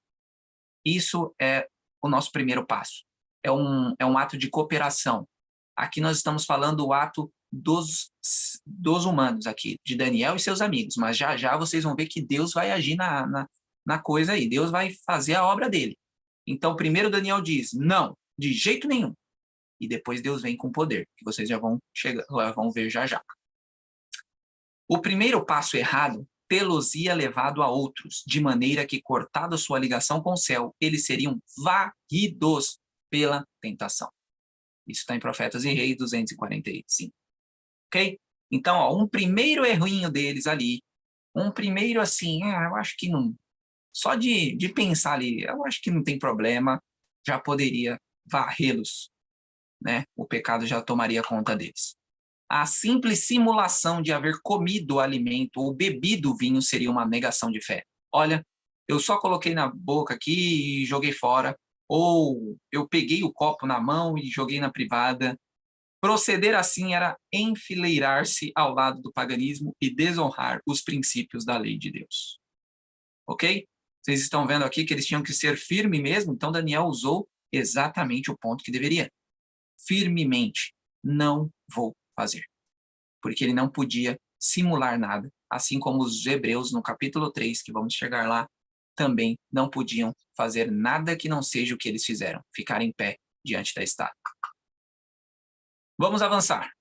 isso é o nosso primeiro passo. É um ato de cooperação. Aqui nós estamos falando do ato dos humanos aqui, de Daniel e seus amigos, mas já já vocês vão ver que Deus vai agir na coisa aí, Deus vai fazer a obra dele. Então, primeiro Daniel diz, não, de jeito nenhum. E depois Deus vem com poder, que vocês já vão ver já já. O primeiro passo errado tê-los-ia levado a outros, de maneira que, cortada sua ligação com o céu, eles seriam varridos pela tentação. Isso está em Profetas e Reis 245. Ok? Então, um primeiro errinho deles ali, um primeiro assim, eu acho que não... Só de pensar ali, eu acho que não tem problema, já poderia varrê-los, né? O pecado já tomaria conta deles. A simples simulação de haver comido o alimento ou bebido o vinho seria uma negação de fé. Olha, eu só coloquei na boca aqui e joguei fora, ou eu peguei o copo na mão e joguei na privada. Proceder assim era enfileirar-se ao lado do paganismo e desonrar os princípios da lei de Deus. ok? Vocês estão vendo aqui que eles tinham que ser firme mesmo, então Daniel usou exatamente o ponto que deveria. Firmemente, não vou fazer. Porque ele não podia simular nada, assim como os hebreus no capítulo 3, que vamos chegar lá, também não podiam fazer nada que não seja o que eles fizeram, ficar em pé diante da estátua. Vamos avançar.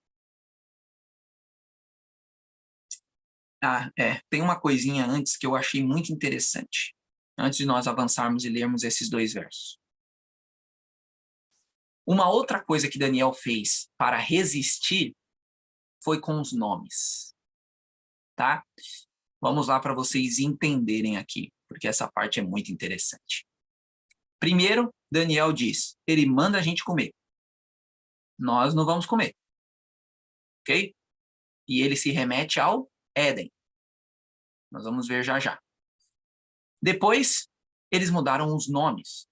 Tem uma coisinha antes que eu achei muito interessante, antes de nós avançarmos e lermos esses 2 versos. Uma outra coisa que Daniel fez para resistir foi com os nomes, tá? Vamos lá para vocês entenderem aqui, porque essa parte é muito interessante. Primeiro, Daniel diz, ele manda a gente comer. Nós não vamos comer, ok? E ele se remete ao Éden. Nós vamos ver já já. Depois, eles mudaram os nomes.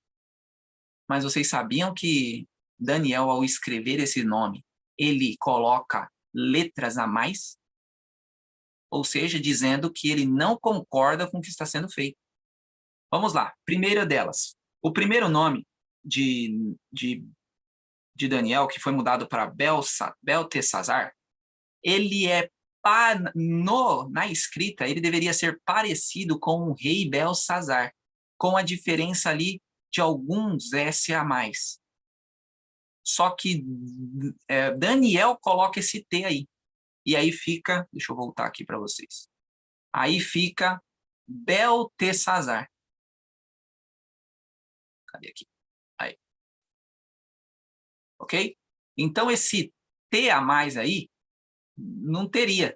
Mas vocês sabiam que Daniel, ao escrever esse nome, ele coloca letras a mais? Ou seja, dizendo que ele não concorda com o que está sendo feito. Vamos lá. Primeira delas. O primeiro nome de Daniel, que foi mudado para Beltesazar, ele é na escrita, ele deveria ser parecido com o rei Belsazar, com a diferença ali de alguns S a mais. Só que Daniel coloca esse T aí. E aí fica, deixa eu voltar aqui para vocês. Aí fica Beltesazar. Cadê aqui? Aí. Ok? Então esse T a mais aí, não teria,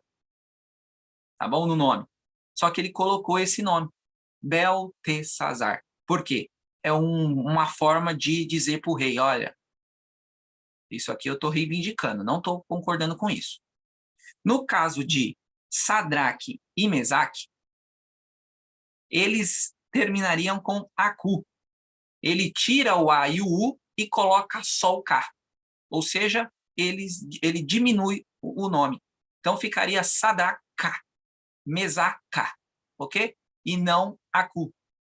tá bom? No nome. Só que ele colocou esse nome, Beltesazar. Por quê? É uma forma de dizer para o rei, olha, isso aqui eu estou reivindicando, não estou concordando com isso. No caso de Sadraque e Mesaque, eles terminariam com Aku. Ele tira o A e o U e coloca só o K. Ou seja, ele diminui o nome. Então ficaria Sadraka, Mesaka, ok? E não Aku,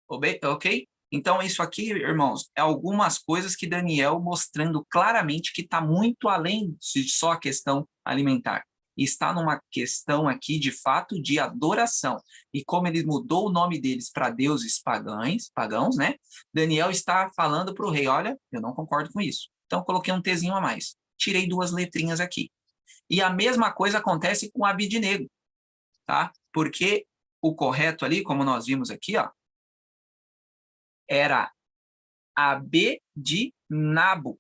ok? Então isso aqui, irmãos, é algumas coisas que Daniel mostrando claramente que está muito além de só a questão alimentar. Está numa questão aqui, de fato, de adoração. E como ele mudou o nome deles para deuses pagãos, né? Daniel está falando para o rei, olha, eu não concordo com isso. Então, coloquei um Tzinho a mais. Tirei 2 letrinhas aqui. E a mesma coisa acontece com Abidnego, tá? Porque o correto ali, como nós vimos aqui, ó, era Abedinago,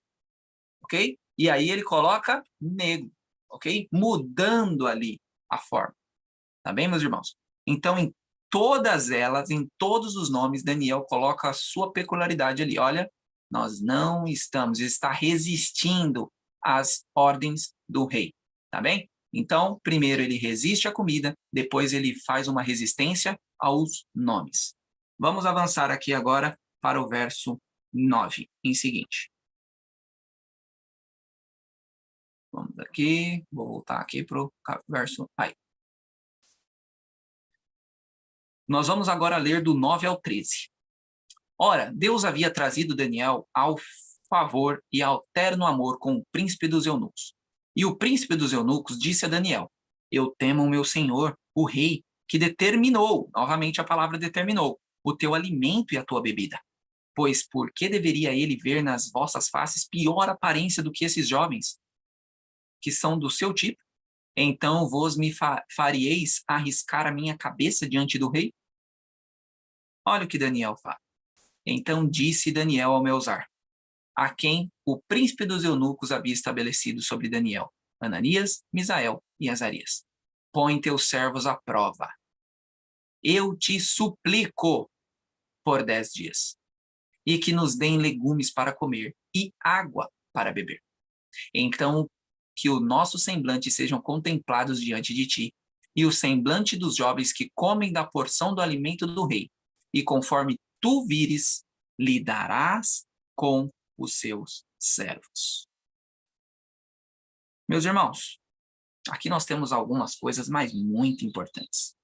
ok? E aí ele coloca nego, ok? Mudando ali a forma. Tá bem, meus irmãos? Então, em todas elas, em todos os nomes, Daniel coloca a sua peculiaridade ali. Olha, nós não estamos, está resistindo às ordens do rei, tá bem? Então, primeiro ele resiste à comida, depois ele faz uma resistência aos nomes. Vamos avançar aqui agora para o verso 9, em seguinte. Vamos aqui, vou voltar aqui para o verso... Aí. Nós vamos agora ler do 9 ao 13. Ora, Deus havia trazido Daniel ao favor e ao terno amor com o príncipe dos eunucos. E o príncipe dos eunucos disse a Daniel, eu temo o meu senhor, o rei, que determinou, novamente a palavra determinou, o teu alimento e a tua bebida. Pois por que deveria ele ver nas vossas faces pior aparência do que esses jovens, que são do seu tipo? Então vos me farieis arriscar a minha cabeça diante do rei? Olha o que Daniel fala. Então disse Daniel ao Melzar, a quem o príncipe dos eunucos havia estabelecido sobre Daniel, Ananias, Misael e Azarias. Põe teus servos à prova. Eu te suplico por 10 dias, e que nos deem legumes para comer e água para beber. Então, que o nosso semblante sejam contemplados diante de ti, e o semblante dos jovens que comem da porção do alimento do rei, e conforme tu vires, lidarás com os seus servos. Meus irmãos, aqui nós temos algumas coisas, mas muito importantes.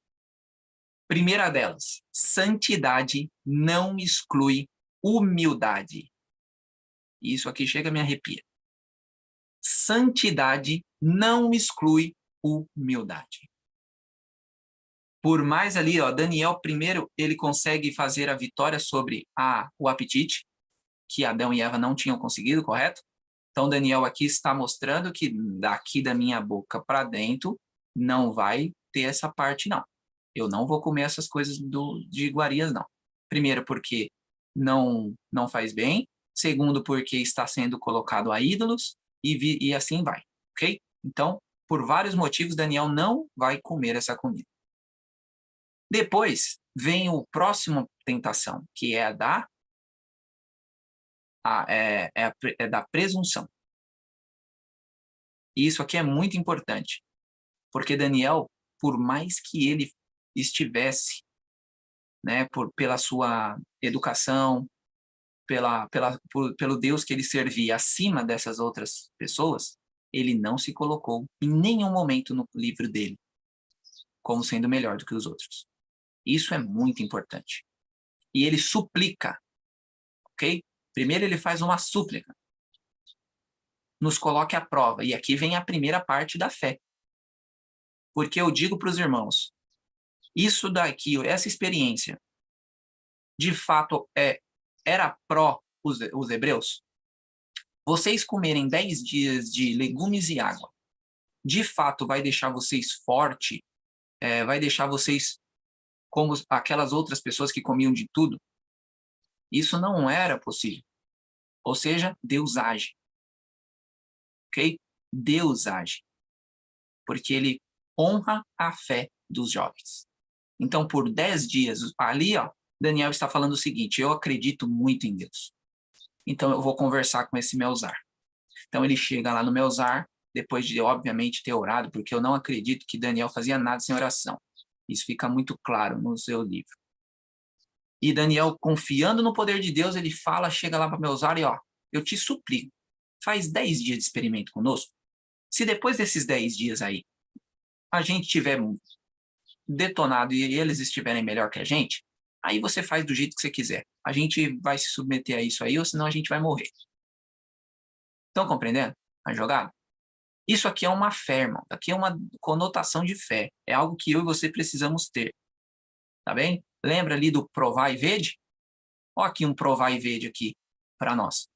Primeira delas, santidade não exclui humildade. Isso aqui chega a me arrepia. Santidade não exclui humildade. Por mais ali, ó, Daniel primeiro, ele consegue fazer a vitória sobre o apetite, que Adão e Eva não tinham conseguido, correto? Então, Daniel aqui está mostrando que daqui da minha boca para dentro não vai ter essa parte, não. Eu não vou comer essas coisas de iguarias, não. Primeiro, porque não faz bem. Segundo, porque está sendo colocado a ídolos. E assim vai, ok? Então, por vários motivos, Daniel não vai comer essa comida. Depois, vem o próximo tentação, que é da presunção. E isso aqui é muito importante, porque Daniel, por mais que ele estivesse, né, pela sua educação, pelo Deus que ele servia acima dessas outras pessoas, ele não se colocou em nenhum momento no livro dele como sendo melhor do que os outros. Isso é muito importante. E ele suplica, ok? Primeiro ele faz uma súplica. Nos coloque à prova. E aqui vem a primeira parte da fé. Porque eu digo para os irmãos, isso daqui, essa experiência, de fato, era pró os hebreus? Vocês comerem 10 dias de legumes e água, de fato vai deixar vocês forte? Vai deixar vocês como aquelas outras pessoas que comiam de tudo? Isso não era possível. Ou seja, Deus age. Ok? Deus age. Porque ele honra a fé dos jovens. Então, por 10 dias, ali, ó, Daniel está falando o seguinte: eu acredito muito em Deus. Então, eu vou conversar com esse Melzar. Então, ele chega lá no Melzar, depois de, obviamente, ter orado, porque eu não acredito que Daniel fazia nada sem oração. Isso fica muito claro no seu livro. E Daniel, confiando no poder de Deus, ele fala, chega lá para Melzar e, ó, eu te suplico, faz 10 dias de experimento conosco. Se depois desses 10 dias aí, a gente tiver detonado e eles estiverem melhor que a gente, aí você faz do jeito que você quiser. A gente vai se submeter a isso aí, ou senão a gente vai morrer. Estão compreendendo a jogada? Isso aqui é uma fé, irmão. Aqui é uma conotação de fé. É algo que eu e você precisamos ter. Tá bem? Lembra ali do provar e vede? Olha aqui um provar e vede aqui para nós.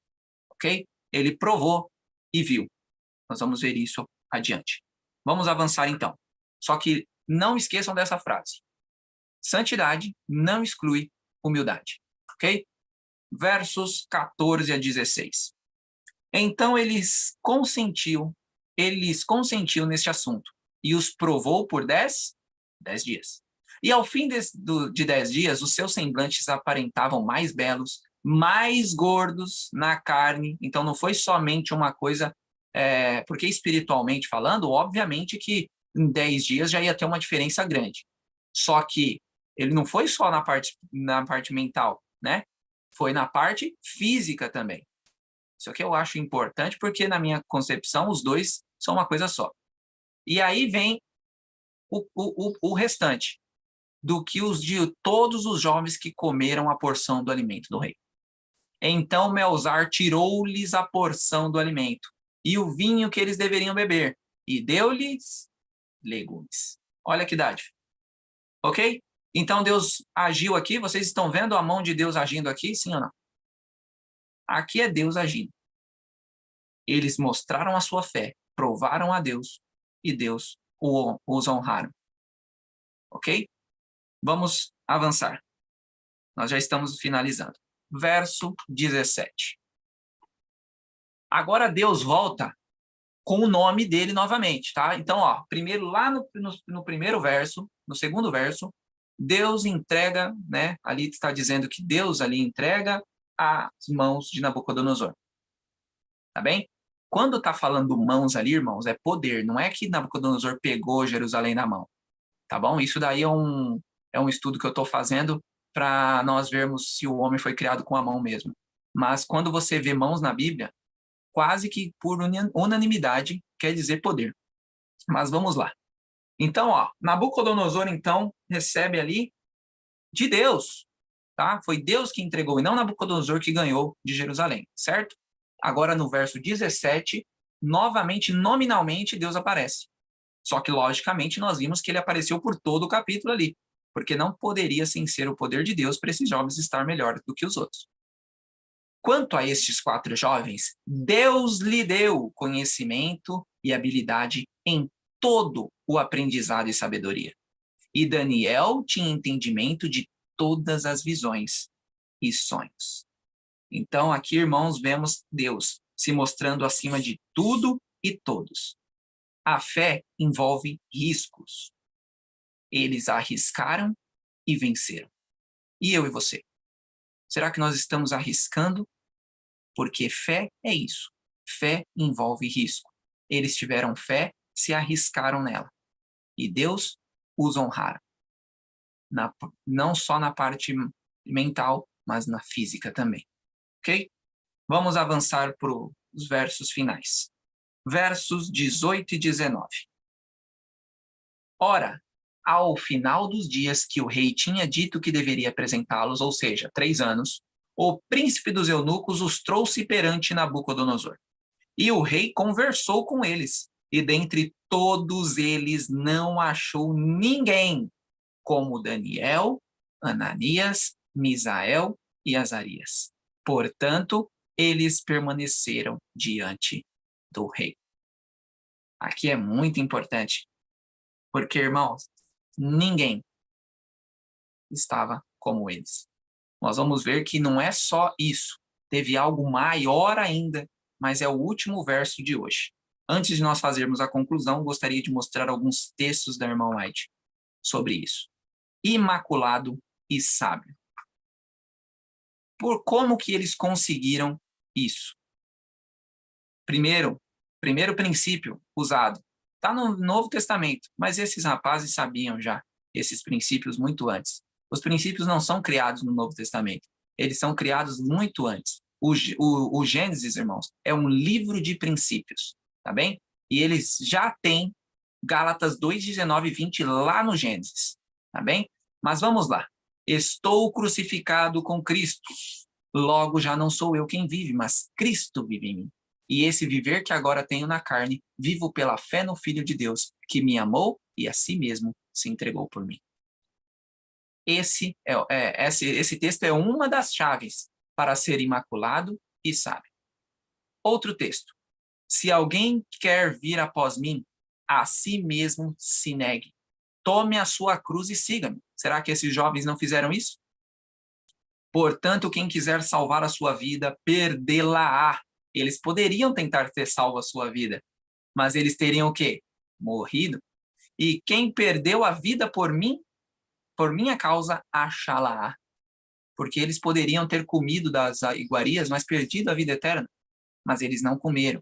Ok? Ele provou e viu. Nós vamos ver isso adiante. Vamos avançar então. Só que não esqueçam dessa frase. Santidade não exclui humildade. Ok? Versos 14 a 16. Então eles consentiu neste assunto e os provou por 10 dias. E ao fim de 10 dias, os seus semblantes aparentavam mais belos, mais gordos na carne. Então não foi somente uma coisa, porque espiritualmente falando, obviamente que em 10 dias já ia ter uma diferença grande. Só que ele não foi só na parte mental, né? Foi na parte física também. Isso aqui eu acho importante porque, na minha concepção, os dois são uma coisa só. E aí vem o restante do que de todos os jovens que comeram a porção do alimento do rei. Então Melzar tirou-lhes a porção do alimento e o vinho que eles deveriam beber e deu-lhes legumes. Olha que dádiva. Ok? Então Deus agiu aqui. Vocês estão vendo a mão de Deus agindo aqui? Sim ou não? Aqui é Deus agindo. Eles mostraram a sua fé, provaram a Deus e Deus os honraram. Ok? Vamos avançar. Nós já estamos finalizando. Verso 17. Agora Deus volta com o nome dele novamente, tá? Então, ó, primeiro lá no primeiro verso, no segundo verso, Deus entrega, né? Ali está dizendo que Deus ali entrega às mãos de Nabucodonosor. Tá bem? Quando está falando mãos ali, irmãos, é poder. Não é que Nabucodonosor pegou Jerusalém na mão. Tá bom? Isso daí é um estudo que eu estou fazendo para nós vermos se o homem foi criado com a mão mesmo. Mas quando você vê mãos na Bíblia, quase que por unanimidade quer dizer poder. Mas vamos lá. Então, ó, Nabucodonosor, então, recebe ali de Deus, tá? Foi Deus que entregou, e não Nabucodonosor que ganhou de Jerusalém, certo? Agora, no verso 17, novamente, nominalmente, Deus aparece. Só que, logicamente, nós vimos que ele apareceu por todo o capítulo ali, porque não poderia, sem ser o poder de Deus, para esses jovens estar melhor do que os outros. Quanto a estes 4 jovens, Deus lhe deu conhecimento e habilidade em todo o aprendizado e sabedoria. E Daniel tinha entendimento de todas as visões e sonhos. Então, aqui, irmãos, vemos Deus se mostrando acima de tudo e todos. A fé envolve riscos. Eles arriscaram e venceram. E eu e você? Será que nós estamos arriscando? Porque fé é isso. Fé envolve risco. Eles tiveram fé, se arriscaram nela. E Deus os honrara. Não só na parte mental, mas na física também. Ok? Vamos avançar para os versos finais. Versos 18 e 19. Ora, ao final dos dias que o rei tinha dito que deveria apresentá-los, ou seja, 3 anos, o príncipe dos eunucos os trouxe perante Nabucodonosor. E o rei conversou com eles, e dentre todos eles não achou ninguém como Daniel, Ananias, Misael e Azarias. Portanto, eles permaneceram diante do rei. Aqui é muito importante, porque, irmãos, ninguém estava como eles. Nós vamos ver que não é só isso, teve algo maior ainda, mas é o último verso de hoje. Antes de nós fazermos a conclusão, gostaria de mostrar alguns textos da irmã White sobre isso. Imaculado e sábio. Por como que eles conseguiram isso? Primeiro princípio usado, está no Novo Testamento, mas esses rapazes sabiam já esses princípios muito antes. Os princípios não são criados no Novo Testamento, eles são criados muito antes. O Gênesis, irmãos, é um livro de princípios, tá bem? E eles já têm Gálatas 2, 19 e 20 lá no Gênesis, tá bem? Mas vamos lá. Estou crucificado com Cristo, logo já não sou eu quem vive, mas Cristo vive em mim. E esse viver que agora tenho na carne, vivo pela fé no Filho de Deus, que me amou e a si mesmo se entregou por mim. Esse texto é uma das chaves para ser imaculado e sábio. Outro texto. Se alguém quer vir após mim, a si mesmo se negue. Tome a sua cruz e siga-me. Será que esses jovens não fizeram isso? Portanto, quem quiser salvar a sua vida, perdê-la-á. Eles poderiam tentar ter salvo a sua vida, mas eles teriam o quê? Morrido. E quem perdeu a vida por mim, por minha causa, achá-la-á. Porque eles poderiam ter comido das iguarias, mas perdido a vida eterna. Mas eles não comeram.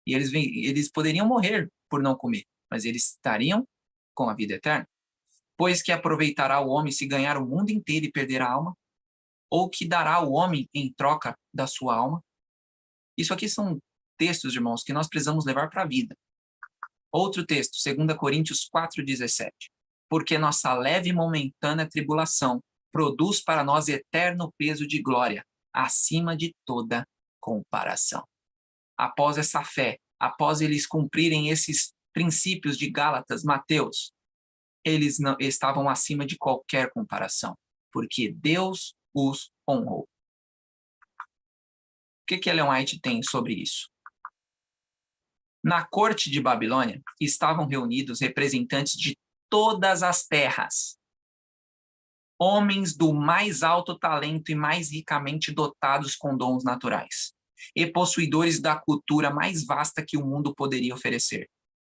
E eles poderiam morrer por não comer, mas eles estariam com a vida eterna. Pois que aproveitará o homem se ganhar o mundo inteiro e perder a alma? Ou que dará o homem em troca da sua alma? Isso aqui são textos, irmãos, que nós precisamos levar para a vida. Outro texto, 2 Coríntios 4,17. Porque nossa leve e momentânea tribulação produz para nós eterno peso de glória, acima de toda comparação. Após essa fé, após eles cumprirem esses princípios de Gálatas, Mateus, eles não estavam acima de qualquer comparação, porque Deus os honrou. O que Ellen White tem sobre isso? Na corte de Babilônia estavam reunidos representantes de todas as terras, homens do mais alto talento e mais ricamente dotados com dons naturais, e possuidores da cultura mais vasta que o mundo poderia oferecer.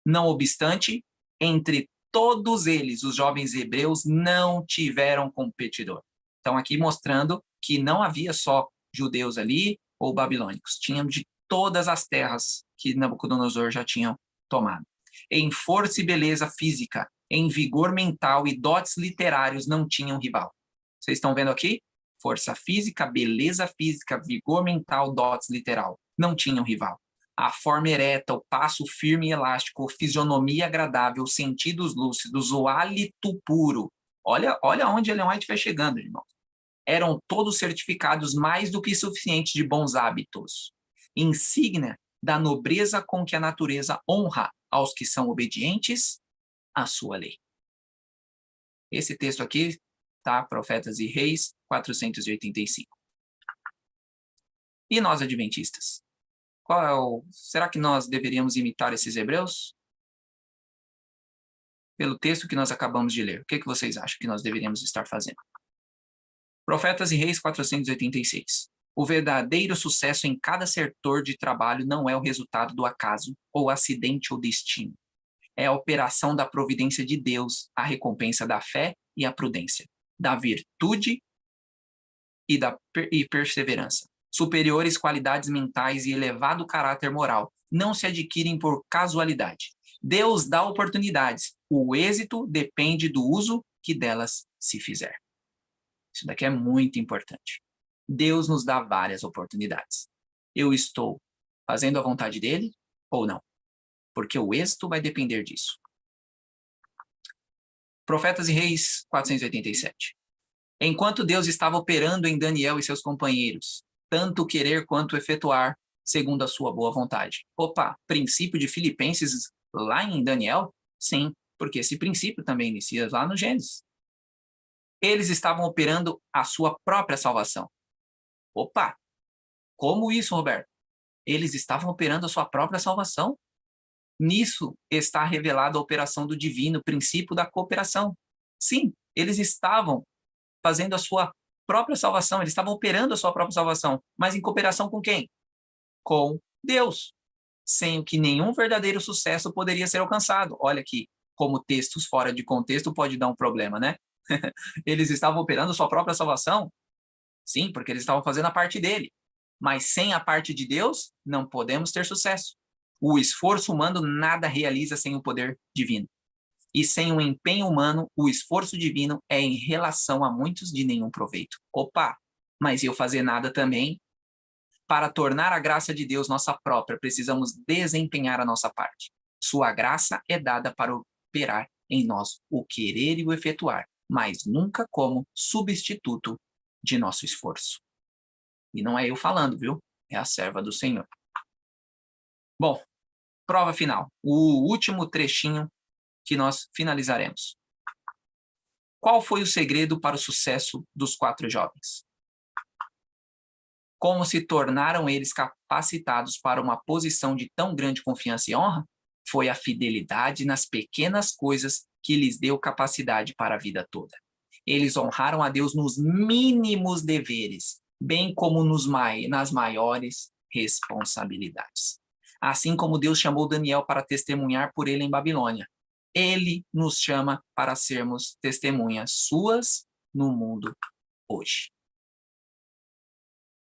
Não obstante, entre todos eles, os jovens hebreus não tiveram competidor. Então, aqui mostrando que não havia só judeus ali ou babilônicos, tinham de todas as terras que Nabucodonosor já tinha tomado. Em força e beleza física, em vigor mental e dotes literários não tinham rival. Vocês estão vendo aqui? Força física, beleza física, vigor mental, dotes literal. Não tinham rival. A forma ereta, o passo firme e elástico, fisionomia agradável, sentidos lúcidos, o hálito puro, Olha onde Ellen White vai chegando, irmão. Eram todos certificados mais do que suficientes de bons hábitos, insígnia da nobreza com que a natureza honra aos que são obedientes à sua lei. Esse texto aqui, tá? Profetas e Reis, 485. E nós, adventistas? Será que nós deveríamos imitar esses hebreus? Pelo texto que nós acabamos de ler, o que vocês acham que nós deveríamos estar fazendo? Profetas e Reis 486. O verdadeiro sucesso em cada setor de trabalho não é o resultado do acaso, ou acidente ou destino. É a operação da providência de Deus, a recompensa da fé e a prudência, da virtude e perseverança. Superiores qualidades mentais e elevado caráter moral não se adquirem por casualidade. Deus dá oportunidades. O êxito depende do uso que delas se fizer. Isso daqui é muito importante. Deus nos dá várias oportunidades. Eu estou fazendo a vontade dele ou não? Porque o êxito vai depender disso. Profetas e Reis 487. Enquanto Deus estava operando em Daniel e seus companheiros, tanto querer quanto efetuar, segundo a sua boa vontade. Opa, princípio de Filipenses lá em Daniel? Sim, porque esse princípio também inicia lá no Gênesis. Eles estavam operando a sua própria salvação. Opa, como isso, Roberto? Eles estavam operando a sua própria salvação? Nisso está revelada a operação do divino, princípio da cooperação. Sim, eles estavam fazendo a sua própria salvação, eles estavam operando a sua própria salvação, mas em cooperação com quem? Com Deus, sem o que nenhum verdadeiro sucesso poderia ser alcançado. Olha aqui, como textos fora de contexto pode dar um problema, né? Eles estavam operando a sua própria salvação? Sim, porque eles estavam fazendo a parte dele. Mas sem a parte de Deus, não podemos ter sucesso. O esforço humano nada realiza sem o poder divino. E sem o empenho humano, o esforço divino é em relação a muitos de nenhum proveito. Opa, mas eu fazer nada também? Para tornar a graça de Deus nossa própria, precisamos desempenhar a nossa parte. Sua graça é dada para operar em nós o querer e o efetuar, mas nunca como substituto de nosso esforço. E não é eu falando, viu? É a serva do Senhor. Bom, prova final. O último trechinho que nós finalizaremos. Qual foi o segredo para o sucesso dos 4 jovens? Como se tornaram eles capacitados para uma posição de tão grande confiança e honra? Foi a fidelidade nas pequenas coisas que lhes deu capacidade para a vida toda. Eles honraram a Deus nos mínimos deveres, bem como nas maiores responsabilidades. Assim como Deus chamou Daniel para testemunhar por ele em Babilônia, ele nos chama para sermos testemunhas suas no mundo hoje.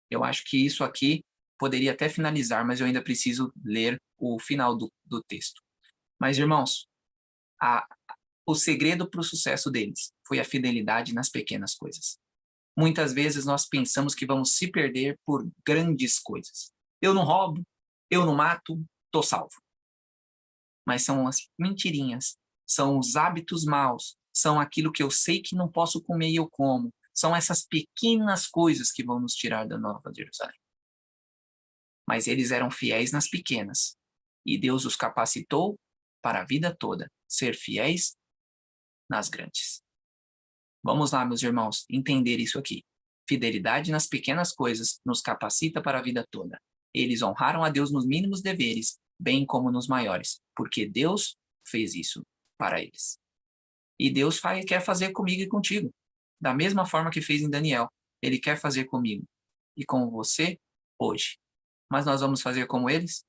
Eu acho que isso aqui poderia até finalizar, mas eu ainda preciso ler o final do texto. Mas, irmãos, o segredo para o sucesso deles foi a fidelidade nas pequenas coisas. Muitas vezes nós pensamos que vamos se perder por grandes coisas. Eu não roubo, eu não mato, estou salvo. Mas são as mentirinhas, são os hábitos maus, são aquilo que eu sei que não posso comer e eu como. São essas pequenas coisas que vão nos tirar da Nova Jerusalém. Mas eles eram fiéis nas pequenas, e Deus os capacitou para a vida toda ser fiéis nas grandes. Vamos lá, meus irmãos, entender isso aqui. Fidelidade nas pequenas coisas nos capacita para a vida toda. Eles honraram a Deus nos mínimos deveres, bem como nos maiores, porque Deus fez isso para eles. E Deus quer fazer comigo e contigo, da mesma forma que fez em Daniel. Ele quer fazer comigo e com você hoje. Mas nós vamos fazer como eles?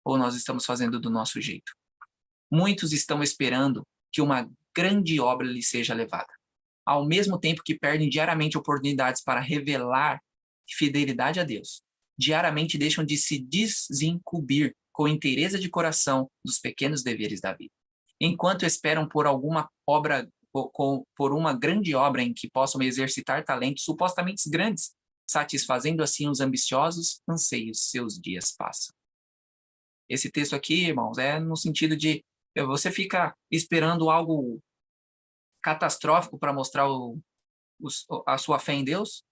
Ou nós estamos fazendo do nosso jeito? Muitos estão esperando que uma grande obra lhe seja levada, ao mesmo tempo que perdem diariamente oportunidades para revelar fidelidade a Deus. Diariamente deixam de se desincumbir com inteireza de coração dos pequenos deveres da vida. Enquanto esperam por alguma obra, por uma grande obra em que possam exercitar talentos supostamente grandes, satisfazendo assim os ambiciosos anseios, seus dias passam. Esse texto aqui, irmãos, é no sentido de você fica esperando algo catastrófico para mostrar a sua fé em Deus,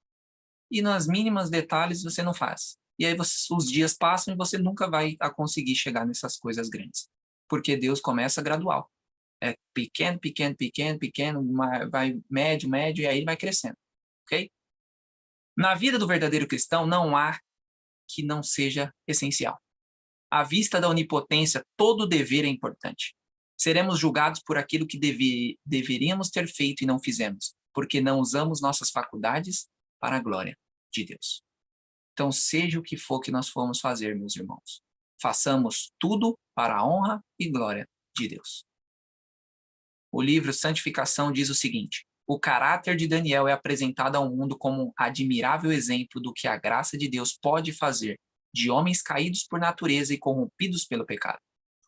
e nas mínimas detalhes você não faz. E aí os dias passam e você nunca vai conseguir chegar nessas coisas grandes. Porque Deus começa gradual. É pequeno, pequeno, pequeno, pequeno, vai médio, médio, e aí vai crescendo. Ok? Na vida do verdadeiro cristão, não há que não seja essencial. À vista da onipotência, todo dever é importante. Seremos julgados por aquilo que deveríamos ter feito e não fizemos, porque não usamos nossas faculdades para a glória de Deus. Então, seja o que for que nós formos fazer, meus irmãos, façamos tudo para a honra e glória de Deus. O livro Santificação diz o seguinte: o caráter de Daniel é apresentado ao mundo como um admirável exemplo do que a graça de Deus pode fazer de homens caídos por natureza e corrompidos pelo pecado.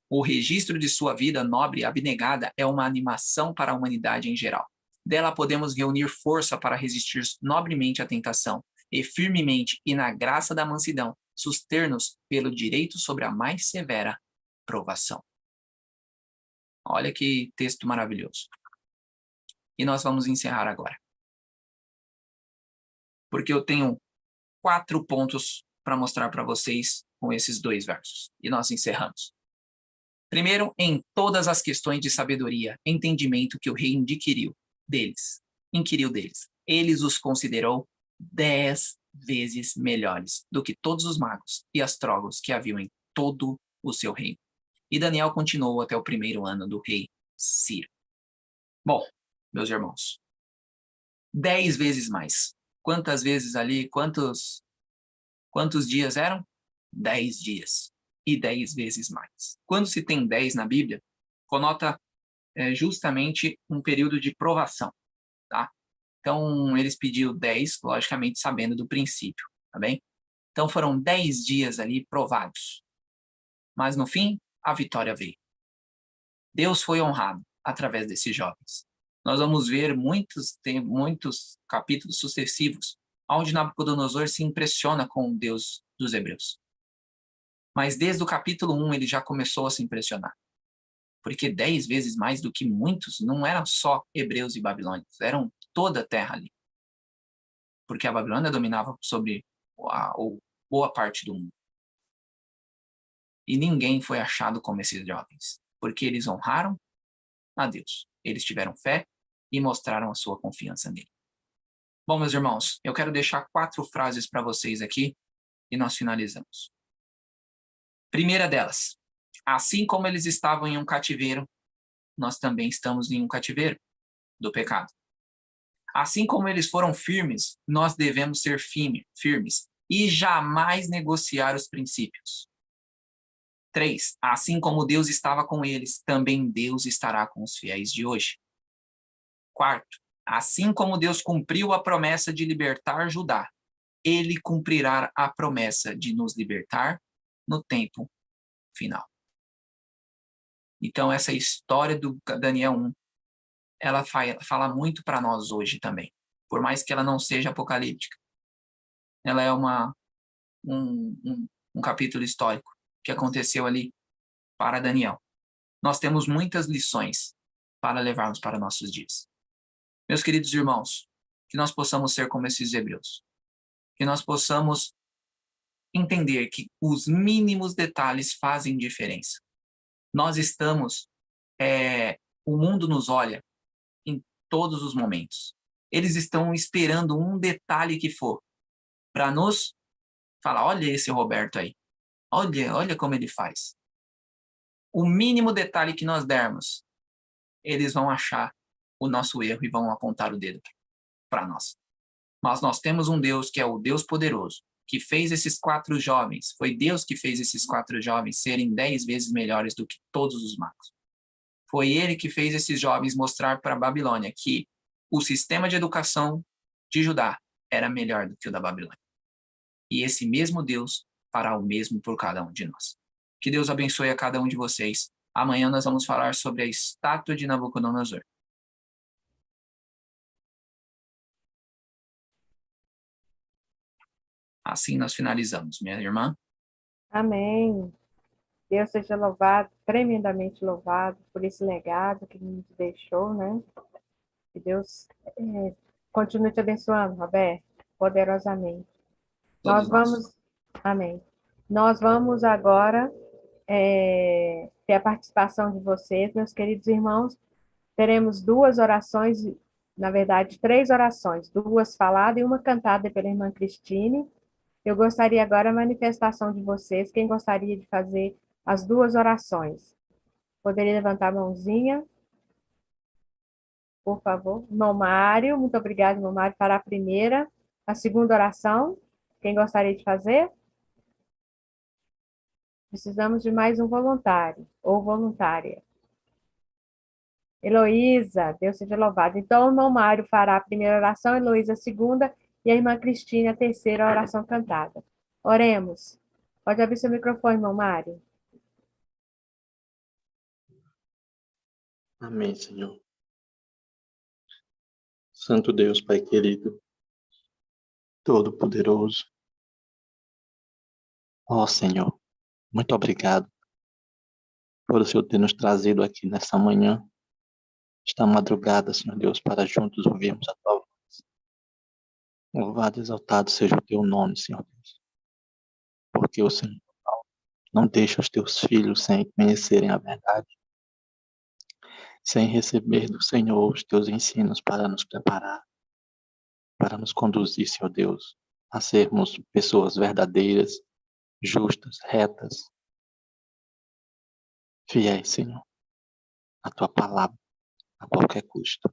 O registro de sua vida nobre e abnegada é uma animação para a humanidade em geral. Dela podemos reunir força para resistir nobremente à tentação e firmemente e na graça da mansidão suster-nos pelo direito sobre a mais severa provação. Olha que texto maravilhoso. E nós vamos encerrar agora. Porque eu tenho 4 pontos para mostrar para vocês com esses 2 versos. E nós encerramos. Primeiro, em todas as questões de sabedoria, entendimento que o rei inquiriu deles. Eles os considerou 10 vezes melhores do que todos os magos e astrólogos que haviam em todo o seu reino. E Daniel continuou até o 1º ano do rei Ciro. Bom, meus irmãos, 10 vezes mais. Quantas vezes ali, quantos dias eram? 10 dias. E 10 vezes mais. Quando se tem 10 na Bíblia, conota justamente um período de provação, tá? Então, eles pediram 10, logicamente sabendo do princípio, tá bem? Então, foram 10 dias ali provados. Mas, no fim, a vitória veio. Deus foi honrado através desses jovens. Nós vamos ver muitos capítulos sucessivos, onde Nabucodonosor se impressiona com o Deus dos hebreus. Mas desde o capítulo 1 ele já começou a se impressionar. Porque 10 vezes mais do que muitos não eram só hebreus e babilônicos, eram toda a terra ali. Porque a Babilônia dominava sobre boa parte do mundo. E ninguém foi achado como esses jovens, porque eles honraram a Deus. Eles tiveram fé e mostraram a sua confiança nele. Bom, meus irmãos, eu quero deixar 4 frases para vocês aqui e nós finalizamos. Primeira delas, assim como eles estavam em um cativeiro, nós também estamos em um cativeiro do pecado. Assim como eles foram firmes, nós devemos ser firmes e jamais negociar os princípios. 3, assim como Deus estava com eles, também Deus estará com os fiéis de hoje. 4, assim como Deus cumpriu a promessa de libertar Judá, ele cumprirá a promessa de nos libertar no tempo final. Então, essa história do Daniel 1, ela fala muito para nós hoje também. Por mais que ela não seja apocalíptica. Ela é um capítulo histórico que aconteceu ali para Daniel. Nós temos muitas lições para levarmos para nossos dias. Meus queridos irmãos, que nós possamos ser como esses hebreus. Que nós possamos entender que os mínimos detalhes fazem diferença. Nós estamos, o mundo nos olha em todos os momentos. Eles estão esperando um detalhe que for para nos falar, olha esse Roberto aí, olha como ele faz. O mínimo detalhe que nós dermos, eles vão achar o nosso erro e vão apontar o dedo para nós. Mas nós temos um Deus que é o Deus poderoso, que fez esses 4 jovens, foi Deus que fez esses 4 jovens serem 10 vezes melhores do que todos os magos. Foi ele que fez esses jovens mostrar para a Babilônia que o sistema de educação de Judá era melhor do que o da Babilônia. E esse mesmo Deus fará o mesmo por cada um de nós. Que Deus abençoe a cada um de vocês. Amanhã nós vamos falar sobre a estátua de Nabucodonosor. Assim nós finalizamos, minha irmã. Amém. Deus seja louvado, tremendamente louvado, por esse legado que ele nos deixou, né? Que Deus continue te abençoando, Roberto, poderosamente. Todos Nós nós. vamos, amém. Nós vamos agora ter a participação de vocês, meus queridos irmãos. Teremos duas orações, na verdade, três orações, duas faladas e uma cantada pela irmã Cristine. Eu gostaria agora a manifestação de vocês, quem gostaria de fazer as duas orações. Poderia levantar a mãozinha, por favor? Irmão Mário, muito obrigado, irmão Mário, para a primeira. A segunda oração, quem gostaria de fazer? Precisamos de mais um voluntário ou voluntária. Heloísa, Deus seja louvado. Então, o irmão Mário fará a primeira oração, Heloísa a segunda e a irmã Cristina a terceira oração cantada. Oremos. Pode abrir seu microfone, irmão Mário. Amém, Senhor. Santo Deus, Pai querido, Todo-Poderoso. Ó Senhor, muito obrigado por o Senhor ter nos trazido aqui nessa manhã, esta madrugada, Senhor Deus, para juntos ouvirmos a Tua voz. Louvado e exaltado seja o Teu nome, Senhor Deus, porque o Senhor não deixa os Teus filhos sem conhecerem a verdade, sem receber do Senhor os Teus ensinos para nos preparar, para nos conduzir, Senhor Deus, a sermos pessoas verdadeiras, justas, retas, fiéis, Senhor, à Tua palavra, a qualquer custo.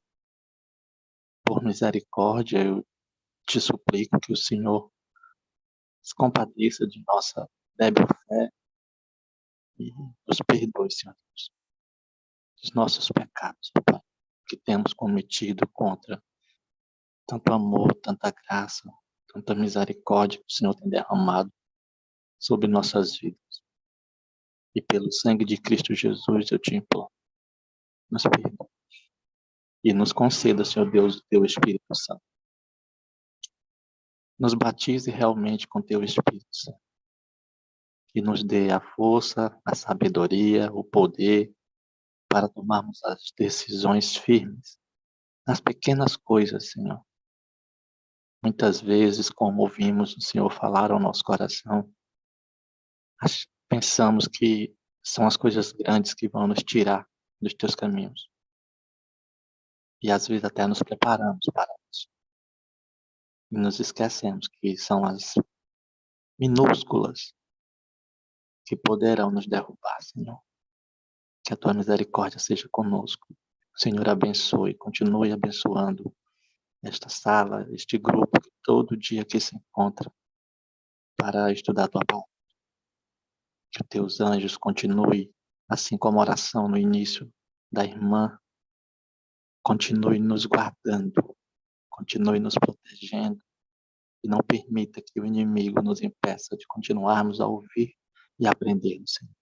Por misericórdia, eu te suplico que o Senhor se compadeça de nossa débil fé e nos perdoe, Senhor Deus, dos nossos pecados, Pai, que temos cometido contra tanto amor, tanta graça, tanta misericórdia que o Senhor tem derramado sobre nossas vidas. E pelo sangue de Cristo Jesus eu te imploro, nos perdoe e nos conceda, Senhor Deus, o Teu Espírito Santo. Nos batize realmente com Teu Espírito Santo. Que nos dê a força, a sabedoria, o poder para tomarmos as decisões firmes nas pequenas coisas, Senhor. Muitas vezes, como ouvimos o Senhor falar ao nosso coração, pensamos que são as coisas grandes que vão nos tirar dos teus caminhos. E às vezes até nos preparamos para isso. E nos esquecemos que são as minúsculas que poderão nos derrubar, Senhor. Que a tua misericórdia seja conosco. O Senhor abençoe, continue abençoando esta sala, este grupo que todo dia aqui se encontra para estudar a tua palavra. Que os teus anjos continuem, assim como a oração no início da irmã, continue nos guardando, continue nos protegendo e não permita que o inimigo nos impeça de continuarmos a ouvir e aprender, Senhor.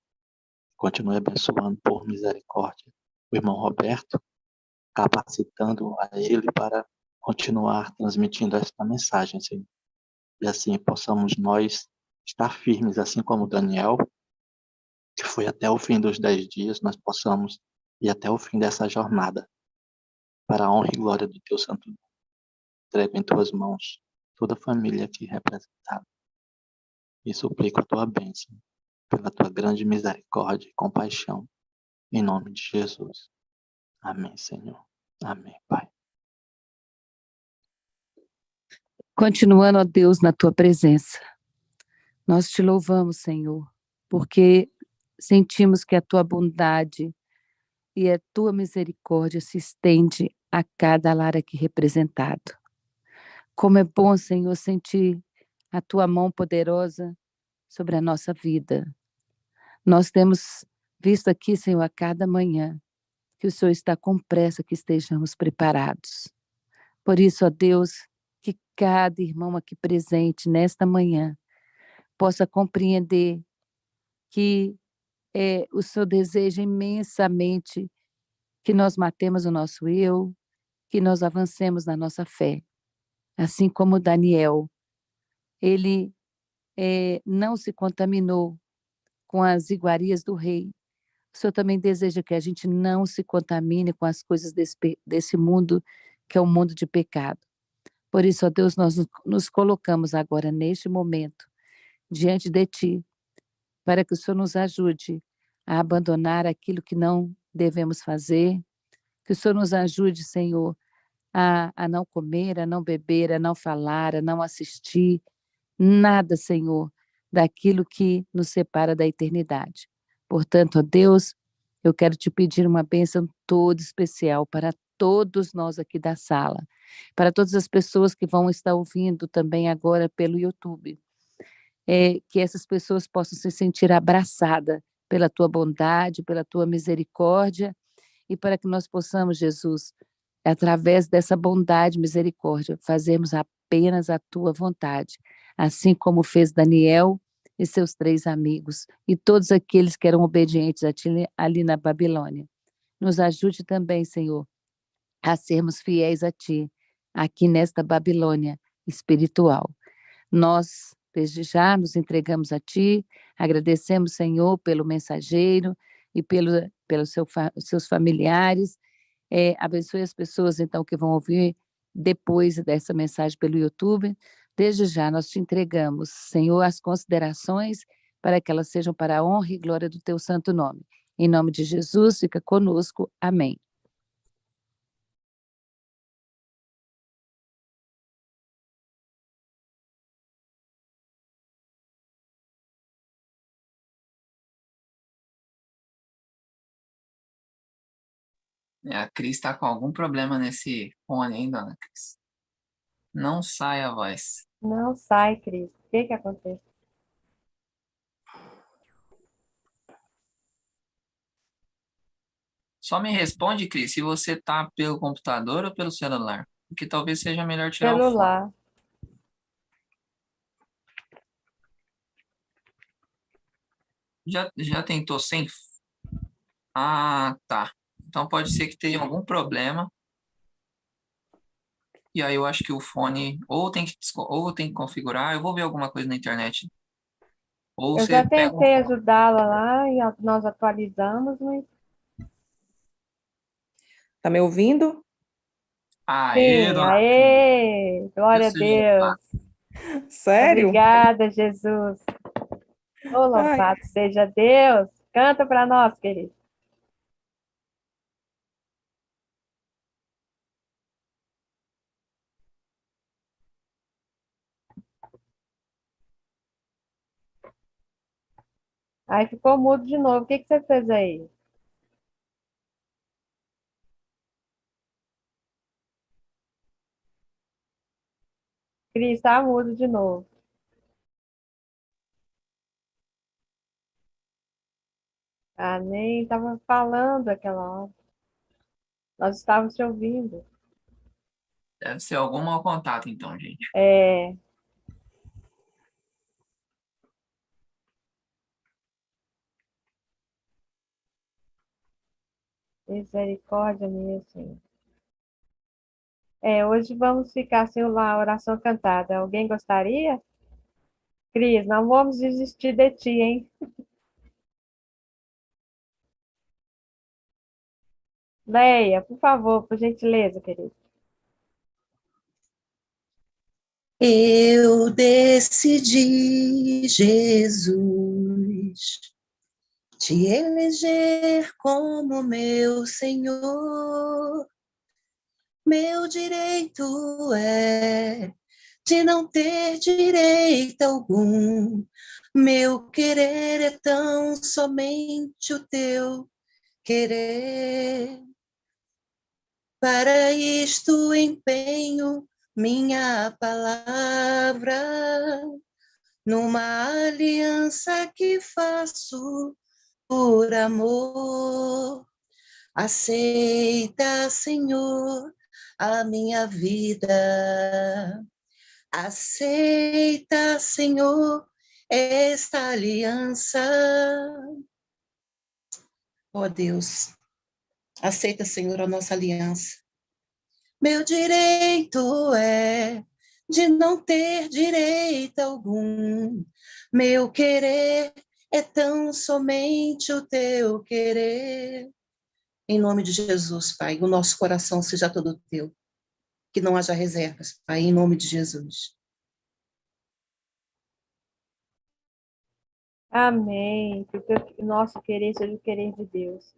Continue abençoando por misericórdia o irmão Roberto, capacitando a ele para continuar transmitindo esta mensagem, Senhor. E assim possamos nós estar firmes, assim como Daniel, que foi até o fim dos 10 dias, nós possamos ir até o fim dessa jornada, para a honra e glória do Teu santo nome. Entrego em Tuas mãos toda a família aqui representada e suplico a Tua bênção, pela Tua grande misericórdia e compaixão, em nome de Jesus. Amém, Senhor. Amém, Pai. Continuando, ó Deus, na tua presença, nós te louvamos, Senhor, porque sentimos que a tua bondade e a tua misericórdia se estende a cada lar aqui representado. Como é bom, Senhor, sentir a tua mão poderosa sobre a nossa vida. Nós temos visto aqui, Senhor, a cada manhã, que o Senhor está com pressa que estejamos preparados. Por isso, ó Deus, que cada irmão aqui presente nesta manhã possa compreender que o Senhor deseja imensamente que nós matemos o nosso eu, que nós avancemos na nossa fé. Assim como Daniel, ele não se contaminou com as iguarias do rei, o Senhor também deseja que a gente não se contamine com as coisas desse mundo, que é um mundo de pecado. Por isso, ó Deus, nós nos colocamos agora, neste momento, diante de Ti, para que o Senhor nos ajude a abandonar aquilo que não devemos fazer, que o Senhor nos ajude, Senhor, a não comer, a não beber, a não falar, a não assistir, nada, Senhor, daquilo que nos separa da eternidade. Portanto, ó Deus, eu quero te pedir uma bênção toda especial para todos nós aqui da sala, para todas as pessoas que vão estar ouvindo também agora pelo YouTube, que essas pessoas possam se sentir abraçadas pela tua bondade, pela tua misericórdia, e para que nós possamos, Jesus, através dessa bondade e misericórdia, fazermos apenas a tua vontade, assim como fez Daniel e seus 3 amigos, e todos aqueles que eram obedientes a ti ali na Babilônia. Nos ajude também, Senhor, a sermos fiéis a ti, aqui nesta Babilônia espiritual. Nós, desde já, nos entregamos a ti, agradecemos, Senhor, pelo mensageiro e pelos seus familiares. Abençoe as pessoas, então, que vão ouvir depois dessa mensagem pelo YouTube. Desde já, nós te entregamos, Senhor, as considerações para que elas sejam para a honra e glória do teu santo nome. Em nome de Jesus, fica conosco. Amém. A Cris está com algum problema nesse fone, hein, dona Cris? Não sai a voz. Não sai, Cris. O que que acontece? Só me responde, Cris, se você tá pelo computador ou pelo celular. Porque talvez seja melhor tirar o fone. Celular. Já tentou sem? Ah, tá. Então pode ser que tenha algum problema. E aí eu acho que o fone ou tem que configurar. Eu vou ver alguma coisa na internet. Ou Eu você já pega um tentei fone. ajudá-la lá e nós atualizamos, mas Tá me ouvindo? Aê, sim, dona Cris. aê, glória a Deus seja louvado. Deus. Sério? Obrigada, Jesus. Oh, Ai, louvado seja Deus. Canta para nós, querido. Aí ficou mudo de novo. O que que você fez aí? Cris, está mudo de novo. Ah, nem estava falando aquela hora. Nós estávamos te ouvindo. Deve ser algum mau contato, então, gente. É, misericórdia minha, Senhor. Hoje vamos ficar sem a oração cantada. Alguém gostaria? Cris, não vamos desistir de ti, hein? Leia, por favor, por gentileza, querido. Eu decidi, Jesus, te eleger como meu Senhor. Meu direito é de não ter direito algum. Meu querer é tão somente o teu querer. Para isto empenho minha palavra numa aliança que faço por amor. Aceita, Senhor, a minha vida. Aceita, Senhor, esta aliança. Ó Deus, aceita, Senhor, a nossa aliança. Meu direito é de não ter direito algum. Meu querer é tão somente o teu querer. Em nome de Jesus, Pai, o nosso coração seja todo teu. Que não haja reservas, Pai, em nome de Jesus. Amém. Que o nosso querer seja o querer de Deus.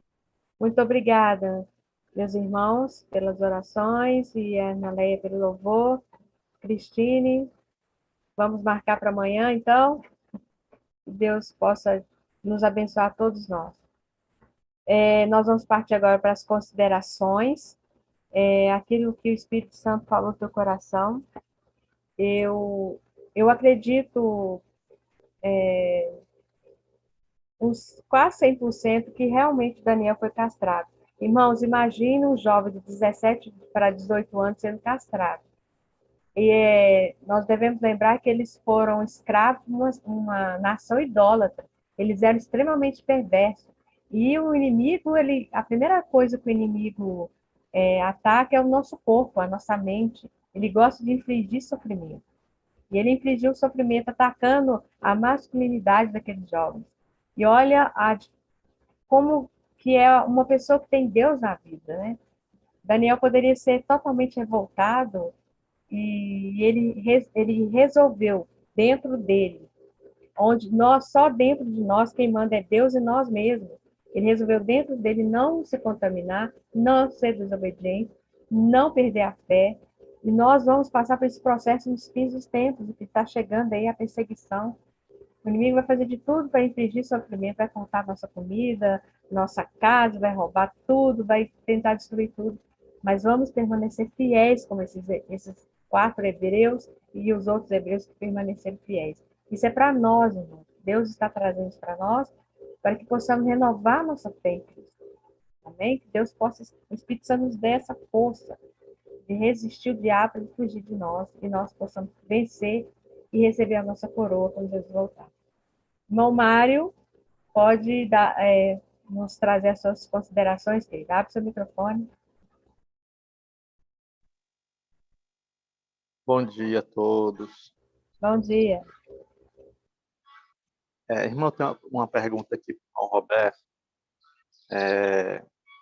Muito obrigada, meus irmãos, pelas orações e a Ana Leia pelo louvor. Cristine, vamos marcar para amanhã, então? Que Deus possa nos abençoar todos nós. Nós vamos partir agora para as considerações. Aquilo que o Espírito Santo falou no teu coração. Eu acredito uns quase 100% que realmente Daniel foi castrado. Irmãos, imagine um jovem de 17 para 18 anos sendo castrado. Nós devemos lembrar que eles foram escravos de uma nação idólatra. Eles eram extremamente perversos. E o inimigo, a primeira coisa que o inimigo ataca é o nosso corpo, a nossa mente. Ele gosta de infligir sofrimento. E ele infligiu sofrimento atacando a masculinidade daqueles jovens. E olha como que é uma pessoa que tem Deus na vida, né? Daniel poderia ser totalmente revoltado e ele resolveu dentro dele, onde só dentro de nós quem manda é Deus e nós mesmos. Ele resolveu dentro dele não se contaminar, não ser desobediente, não perder a fé. E nós vamos passar por esse processo nos fins dos tempos, que está chegando aí a perseguição. O inimigo vai fazer de tudo para infligir sofrimento, vai contar nossa comida, nossa casa, vai roubar tudo, vai tentar destruir tudo. Mas vamos permanecer fiéis, como esses 4 hebreus e os outros hebreus que permaneceram fiéis. Isso é para nós, irmãos. Deus está trazendo isso para nós, para que possamos renovar nossa fé em Cristo. Amém? Que Deus possa, o Espírito Santo nos dê essa força de resistir o diabo e fugir de nós, e nós possamos vencer e receber a nossa coroa quando Jesus voltar. Irmão Mário, pode nos trazer as suas considerações, querido. Abre seu microfone. Bom dia a todos. Bom dia. Irmão, tem uma pergunta aqui para o Roberto,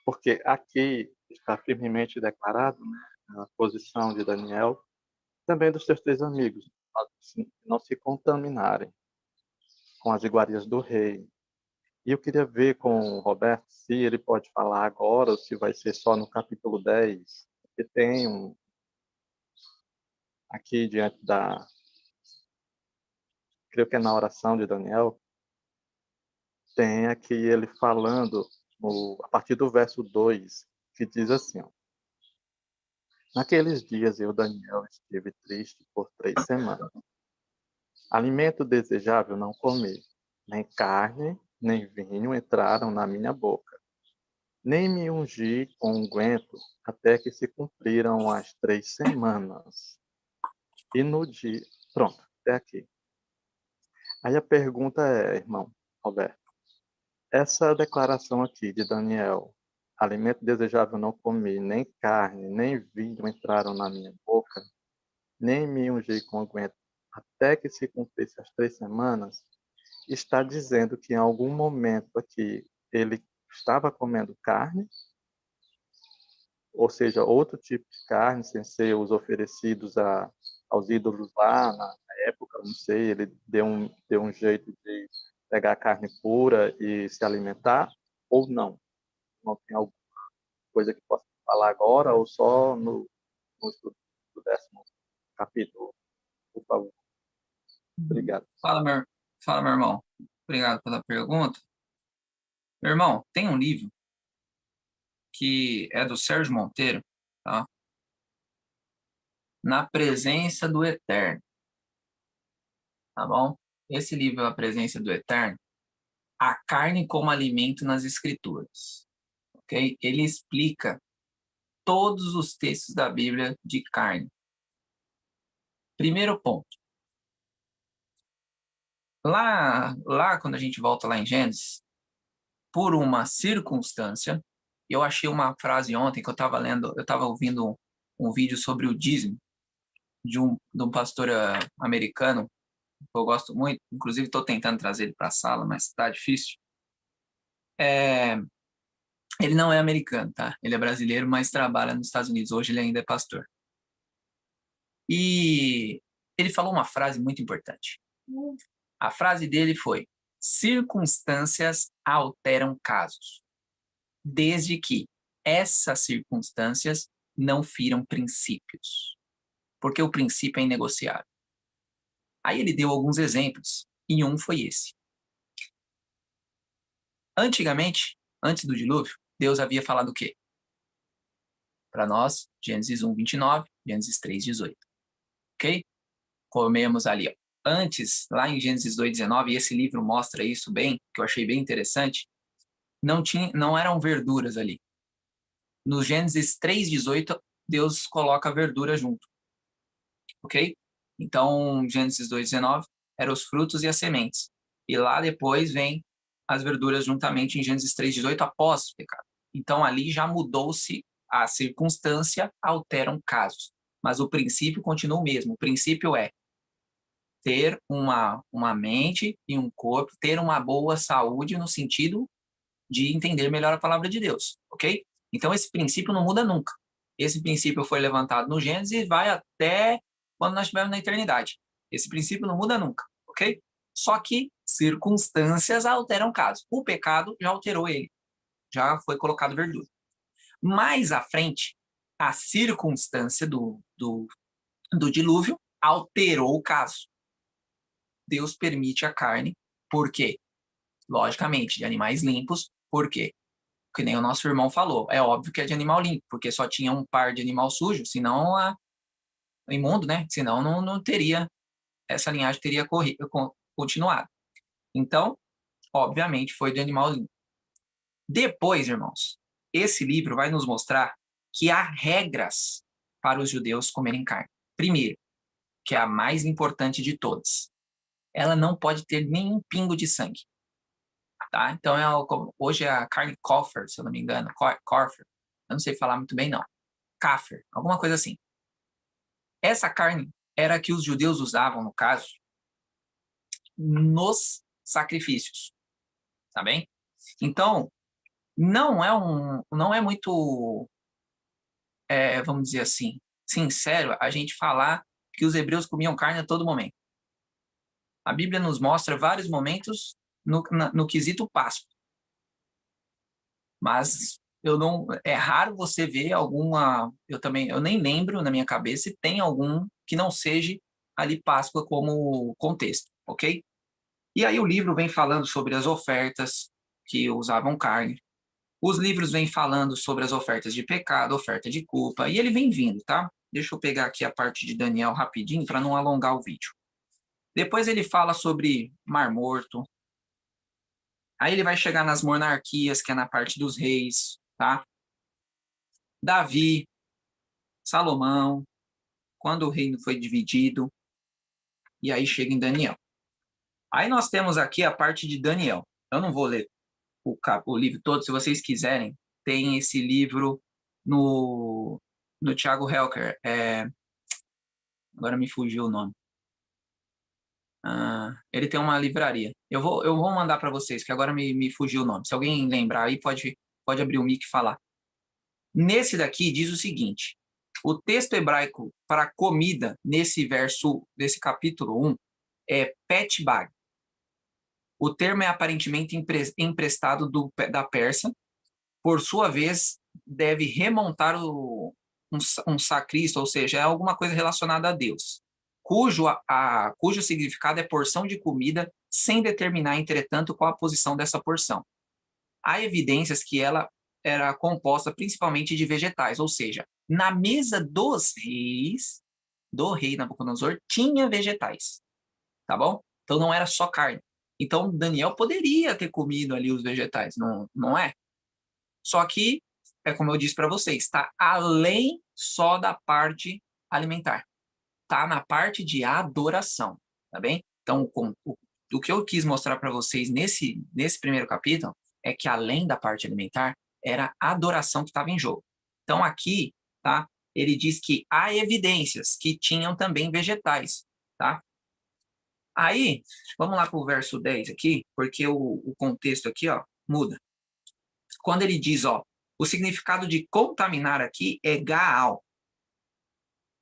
porque aqui está firmemente declarado, né, a posição de Daniel, também dos seus 3 amigos, não se contaminarem com as iguarias do rei. E eu queria ver com o Roberto se ele pode falar agora ou se vai ser só no capítulo 10, porque tem aqui diante creio que é na oração de Daniel, tem aqui ele falando a partir do verso 2, que diz assim, ó: Naqueles dias eu, Daniel, estive triste por 3 semanas. Alimento desejável não comi, nem carne, nem vinho entraram na minha boca. Nem me ungi com unguento até que se cumpriram as 3 semanas. E no dia... Pronto, até aqui. Aí a pergunta é, irmão Roberto, essa declaração aqui de Daniel, alimento desejável não comi, nem carne, nem vinho entraram na minha boca, nem me ungi com unguento até que se cumprisse as 3 semanas, está dizendo que em algum momento aqui ele estava comendo carne, ou seja, outro tipo de carne, sem ser os oferecidos aos ídolos lá na época, não sei, ele deu um jeito de pegar a carne pura e se alimentar, ou não? Não tem alguma coisa que possa falar agora, ou só no estudo do 10º capítulo, por favor? Obrigado. Fala, meu irmão. Obrigado pela pergunta. Meu irmão, tem um livro que é do Sérgio Monteiro, tá? Na Presença do Eterno, tá bom? Esse livro, A Presença do Eterno, a carne como alimento nas Escrituras, ok? Ele explica todos os textos da Bíblia de carne. Primeiro ponto. Lá quando a gente volta lá em Gênesis, por uma circunstância, eu achei uma frase ontem que eu estava ouvindo um vídeo sobre o dízimo de um pastor americano, eu gosto muito, inclusive estou tentando trazer ele para a sala, mas está difícil. Ele não é americano, tá? Ele é brasileiro, mas trabalha nos Estados Unidos. Hoje ele ainda é pastor. E ele falou uma frase muito importante. A frase dele foi: circunstâncias alteram casos, desde que essas circunstâncias não firam princípios, porque o princípio é inegociável. Aí ele deu alguns exemplos, e um foi esse. Antigamente, antes do dilúvio, Deus havia falado o quê? Para nós, Gênesis 1, 29, Gênesis 3, 18. Ok? Comemos ali, ó. Antes, lá em Gênesis 2, 19, e esse livro mostra isso bem, que eu achei bem interessante, não eram verduras ali. No Gênesis 3, 18, Deus coloca verdura junto. Ok? Então, Gênesis 2, 19, eram os frutos e as sementes. E lá depois vem as verduras juntamente em Gênesis 3, 18, após o pecado. Então, ali já mudou-se a circunstância, alteram casos. Mas o princípio continua o mesmo. O princípio é ter uma mente e um corpo, ter uma boa saúde no sentido de entender melhor a palavra de Deus, ok? Então, esse princípio não muda nunca. Esse princípio foi levantado no Gênesis e vai até quando nós estivermos na eternidade. Esse princípio não muda nunca, ok? Só que circunstâncias alteram casos. O pecado já alterou ele, já foi colocado verdura. Mais à frente, a circunstância do dilúvio alterou o caso. Deus permite a carne, por quê? Logicamente, de animais limpos, por quê? Que nem o nosso irmão falou, é óbvio que é de animal limpo, porque só tinha um par de animal sujo, senão imundo, né? Senão não teria, essa linhagem teria continuado. Então, obviamente, foi de animal limpo. Depois, irmãos, esse livro vai nos mostrar que há regras para os judeus comerem carne. Primeiro, que é a mais importante de todas, ela não pode ter nenhum pingo de sangue. Tá? Então, hoje é a carne Koffer, se eu não me engano, Koffer, eu não sei falar muito bem, não. Kaffer, alguma coisa assim. Essa carne era a que os judeus usavam, no caso, nos sacrifícios, tá bem? Então, não é muito, vamos dizer assim, sincero a gente falar que os hebreus comiam carne a todo momento. A Bíblia nos mostra vários momentos no quesito Páscoa. Mas é raro você ver alguma, eu nem lembro na minha cabeça se tem algum que não seja ali Páscoa como contexto, ok? E aí o livro vem falando sobre as ofertas que usavam carne. Os livros vêm falando sobre as ofertas de pecado, oferta de culpa, e ele vem vindo, tá? Deixa eu pegar aqui a parte de Daniel rapidinho para não alongar o vídeo. Depois ele fala sobre Mar Morto. Aí ele vai chegar nas monarquias, que é na parte dos reis, tá? Davi, Salomão, quando o reino foi dividido, e aí chega em Daniel. Aí nós temos aqui a parte de Daniel. Eu não vou ler o livro todo, se vocês quiserem, tem esse livro no Thiago Helker. Agora me fugiu o nome. Ele tem uma livraria. Eu vou mandar para vocês, que agora me fugiu o nome. Se alguém lembrar aí, pode abrir o mic e falar. Nesse daqui diz o seguinte: o texto hebraico para comida, nesse capítulo 1, é petbag. O termo é aparentemente emprestado da Pérsia. Por sua vez, deve remontar um sacrista, ou seja, é alguma coisa relacionada a Deus, cujo significado é porção de comida, sem determinar, entretanto, qual a posição dessa porção. Há evidências que ela era composta principalmente de vegetais, ou seja, na mesa dos reis, do rei Nabucodonosor, tinha vegetais, tá bom? Então não era só carne. Então Daniel poderia ter comido ali os vegetais, não é? Só que, é como eu disse para vocês, está além só da parte alimentar. Está na parte de adoração, tá bem? Então, o que eu quis mostrar para vocês nesse primeiro capítulo é que além da parte alimentar, era a adoração que estava em jogo. Então, aqui, tá? Ele diz que há evidências que tinham também vegetais, tá? Aí, vamos lá para o verso 10 aqui, porque o contexto aqui, ó, muda. Quando ele diz, ó, o significado de contaminar aqui é Gaal,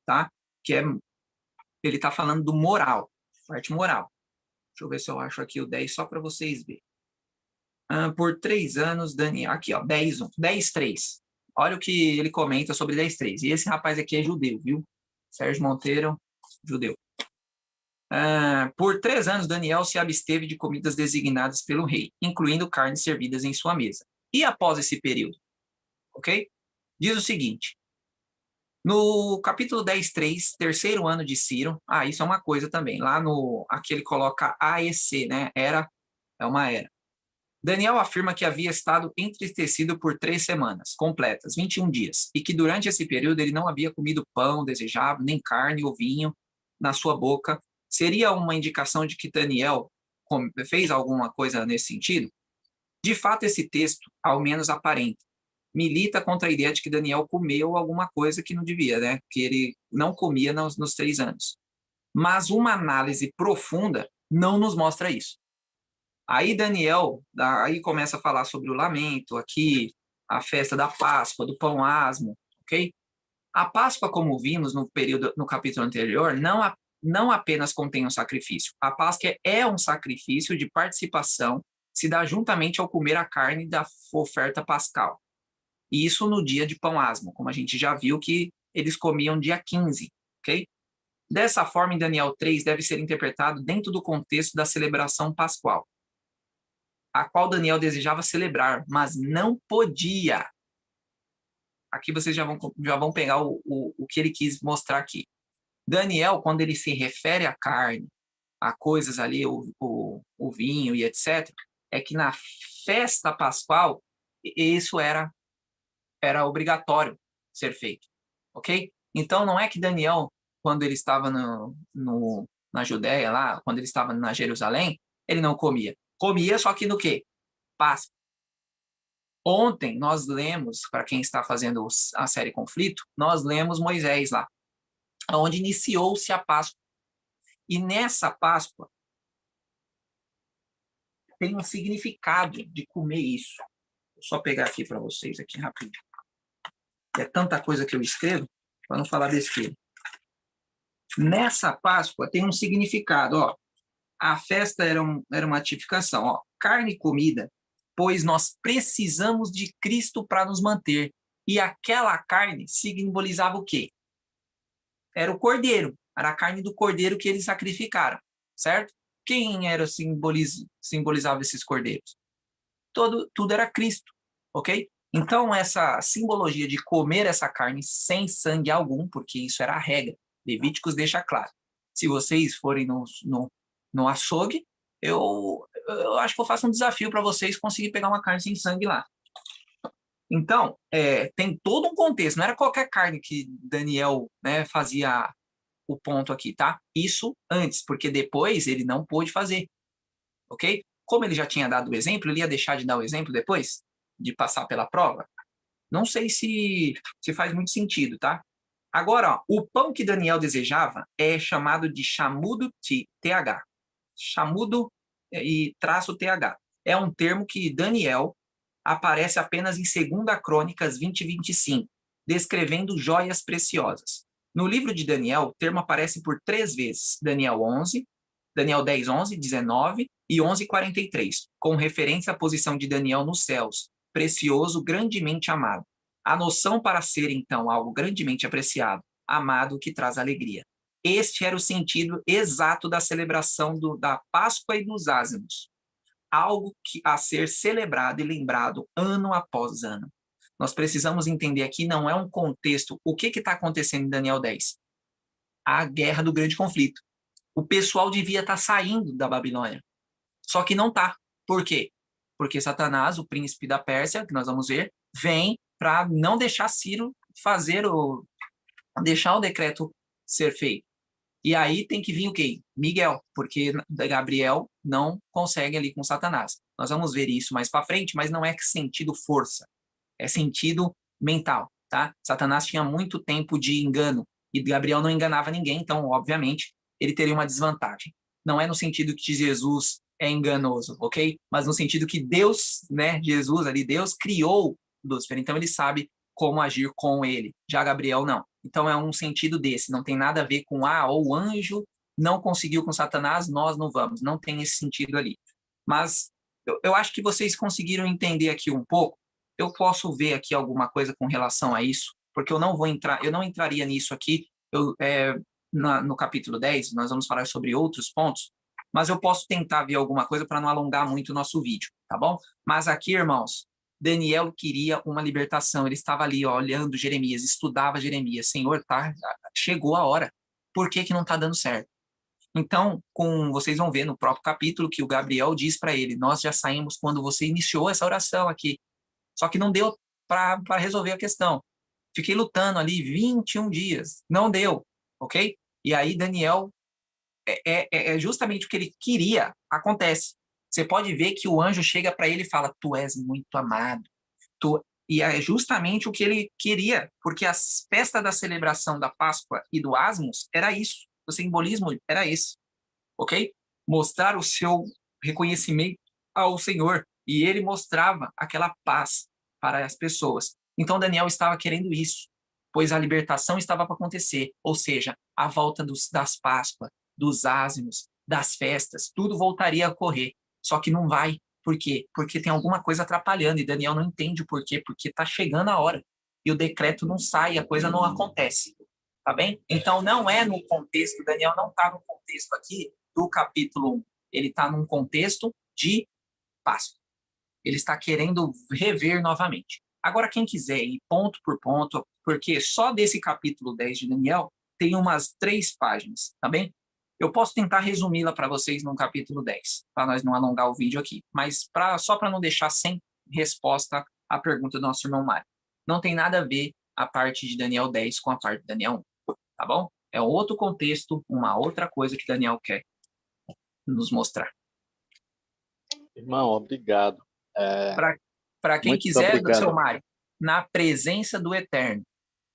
tá? Que é, ele está falando do moral, parte moral. Deixa eu ver se eu acho aqui o 10 só para vocês verem. Por 3 anos, Daniel, aqui, ó, 10:3. Olha o que ele comenta sobre 10:3. E esse rapaz aqui é judeu, viu? Sérgio Monteiro, judeu. Por 3 anos, Daniel se absteve de comidas designadas pelo rei, incluindo carnes servidas em sua mesa. E após esse período? Ok? Diz o seguinte. No capítulo 10:3, terceiro ano de Ciro, isso é uma coisa também. Lá aqui ele coloca AEC, né? É uma era. Daniel afirma que havia estado entristecido por 3 semanas completas, 21 dias, e que durante esse período ele não havia comido pão desejado, nem carne ou vinho na sua boca. Seria uma indicação de que Daniel fez alguma coisa nesse sentido? De fato, esse texto, ao menos aparente, milita contra a ideia de que Daniel comeu alguma coisa que não devia, né? Que ele não comia nos 3 anos. Mas uma análise profunda não nos mostra isso. Aí Daniel, aí começa a falar sobre o lamento aqui, a festa da Páscoa, do pão asmo, ok? A Páscoa, como vimos no capítulo anterior, não apenas contém um sacrifício. A Páscoa é um sacrifício de participação, se dá juntamente ao comer a carne da oferta pascal. E isso no dia de pão asmo, como a gente já viu que eles comiam dia 15, ok? Dessa forma, em Daniel 3, deve ser interpretado dentro do contexto da celebração pascual, a qual Daniel desejava celebrar, mas não podia. Aqui vocês já vão pegar o que ele quis mostrar aqui. Daniel, quando ele se refere à carne, a coisas ali, o vinho e etc., é que na festa pascual, isso era obrigatório ser feito, ok? Então, não é que Daniel, quando ele estava na Judéia, lá, quando ele estava na Jerusalém, ele não comia. Comia, só que no quê? Páscoa. Ontem nós lemos, para quem está fazendo a série Conflito, nós lemos Moisés lá, onde iniciou-se a Páscoa. E nessa Páscoa tem um significado de comer isso. Vou só pegar aqui para vocês aqui rapidinho. É tanta coisa que eu escrevo para não falar besteira. Nessa Páscoa tem um significado, ó. A festa era uma tipificação, ó. Carne e comida, pois nós precisamos de Cristo para nos manter. E aquela carne simbolizava o quê? Era o cordeiro, era a carne do cordeiro que eles sacrificaram, certo? Quem simbolizava esses cordeiros? Tudo era Cristo, ok? Então, essa simbologia de comer essa carne sem sangue algum, porque isso era a regra, Levíticos deixa claro. Se vocês forem no açougue, eu acho que eu faço um desafio para vocês conseguir pegar uma carne sem sangue lá. Então, tem todo um contexto, não era qualquer carne que Daniel, né, fazia o ponto aqui, tá? Isso antes, porque depois ele não pôde fazer, ok? Como ele já tinha dado o exemplo, ele ia deixar de dar o exemplo depois, de passar pela prova? Não sei se faz muito sentido, tá? Agora, ó, o pão que Daniel desejava é chamado de chamudo TH. Chamudo e traço TH. É um termo que Daniel aparece apenas em 2 Crônicas 20:25, descrevendo joias preciosas. No livro de Daniel, o termo aparece por 3 vezes. Daniel 11, Daniel 10:11, 19 e 11:43, com referência à posição de Daniel nos céus, precioso, grandemente amado. A noção para ser, então, algo grandemente apreciado, amado, que traz alegria. Este era o sentido exato da celebração da Páscoa e dos ázimos. Algo a ser celebrado e lembrado ano após ano. Nós precisamos entender aqui, não é um contexto. O que está acontecendo em Daniel 10? A guerra do grande conflito. O pessoal devia estar saindo da Babilônia. Só que não está. Por quê? Porque Satanás, o príncipe da Pérsia, que nós vamos ver, vem para não deixar Ciro deixar o decreto ser feito. E aí tem que vir o quê? Miguel, porque Gabriel não consegue ali com Satanás. Nós vamos ver isso mais para frente, mas não é sentido força, é sentido mental, tá? Satanás tinha muito tempo de engano e Gabriel não enganava ninguém, então, obviamente, ele teria uma desvantagem. não é no sentido que Jesus é enganoso, ok? Mas no sentido que Deus, né, Jesus ali, Deus criou Lúcifer, então ele sabe como agir com ele. Já Gabriel não. Então é um sentido desse, não tem nada a ver com ou o anjo não conseguiu com Satanás, nós não vamos. Não tem esse sentido ali. Mas eu acho que vocês conseguiram entender aqui um pouco. Eu posso ver aqui alguma coisa com relação a isso, porque eu não entraria nisso aqui. No capítulo 10, nós vamos falar sobre outros pontos, mas eu posso tentar ver alguma coisa para não alongar muito o nosso vídeo, tá bom? Mas aqui, irmãos, Daniel queria uma libertação, ele estava ali, ó, olhando Jeremias, estudava Jeremias, Senhor, tá, chegou a hora, por que não está dando certo? Então, vocês vão ver no próprio capítulo que o Gabriel diz para ele, nós já saímos quando você iniciou essa oração aqui, só que não deu para resolver a questão. Fiquei lutando ali 21 dias, não deu, ok? E aí Daniel, é justamente o que ele queria, acontece. Você pode ver que o anjo chega para ele e fala, tu és muito amado. E é justamente o que ele queria, porque a festa da celebração da Páscoa e do Asmos era isso. O simbolismo era esse, ok? Mostrar o seu reconhecimento ao Senhor. E ele mostrava aquela paz para as pessoas. Então Daniel estava querendo isso, pois a libertação estava para acontecer, ou seja, a volta das Páscoas, dos ázimos, das festas, tudo voltaria a ocorrer. Só que não vai. Por quê? Porque tem alguma coisa atrapalhando, e Daniel não entende o porquê, porque está chegando a hora, e o decreto não sai, a coisa não acontece. Tá bem? Então, não é no contexto, Daniel não está no contexto aqui do capítulo 1, ele está num contexto de Páscoa. Ele está querendo rever novamente. Agora, quem quiser ir ponto por ponto, porque só desse capítulo 10 de Daniel tem umas 3 páginas, tá bem? Eu posso tentar resumi-la para vocês no capítulo 10, para nós não alongar o vídeo aqui, mas só para não deixar sem resposta a pergunta do nosso irmão Mário. Não tem nada a ver a parte de Daniel 10 com a parte de Daniel 1, tá bom? É outro contexto, uma outra coisa que Daniel quer nos mostrar. Irmão, obrigado. Para quem Muito quiser, obrigado. seu Mário, na presença do Eterno.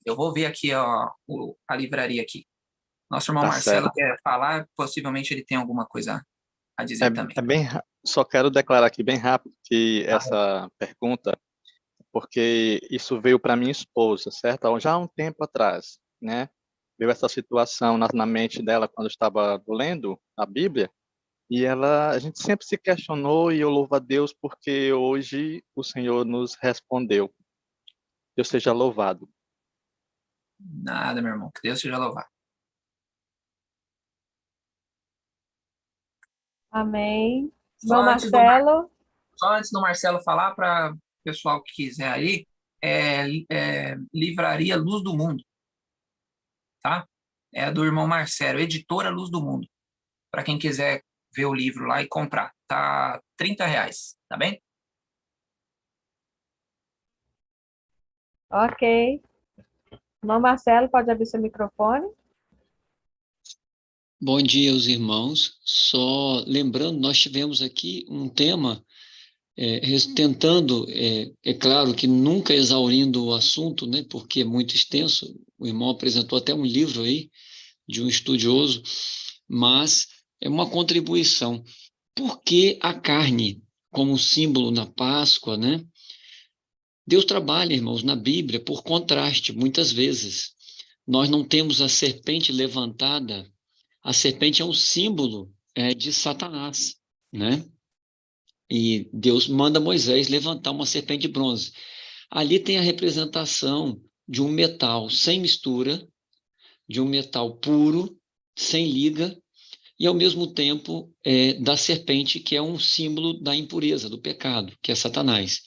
Eu vou ver aqui a livraria aqui. Nosso irmão Tá Marcelo certo. quer falar, possivelmente ele tem alguma coisa a dizer também. Só quero declarar aqui bem rápido que essa pergunta, porque isso veio para minha esposa, certo? Já há um tempo atrás, né? Veio essa situação na mente dela quando eu estava lendo a Bíblia, e a gente sempre se questionou, e eu louvo a Deus porque hoje o Senhor nos respondeu. Deus seja louvado. Nada, meu irmão. Que Deus seja louvado. Amém. Só Irmão antes Marcelo, do Marcelo falar, para o pessoal que quiser aí, Livraria Luz do Mundo, tá? É do irmão Marcelo, editora Luz do Mundo. Para quem quiser ver o livro lá e comprar. Tá R$30, tá bem? ok. Irmão Marcelo, pode abrir seu microfone? Bom dia aos irmãos. Só lembrando, nós tivemos aqui um tema tentando, é claro que nunca exaurindo o assunto, né, porque é muito extenso. O irmão apresentou até um livro aí de um estudioso, mas é uma contribuição. Por que a carne como símbolo na Páscoa, né? Deus trabalha, irmãos, na Bíblia por contraste, muitas vezes. Nós não temos a serpente levantada. A serpente é um símbolo de Satanás, né? E Deus manda Moisés levantar uma serpente de bronze. Ali tem a representação de um metal sem mistura, de um metal puro, sem liga, e ao mesmo tempo da serpente, que é um símbolo da impureza, do pecado, que é Satanás.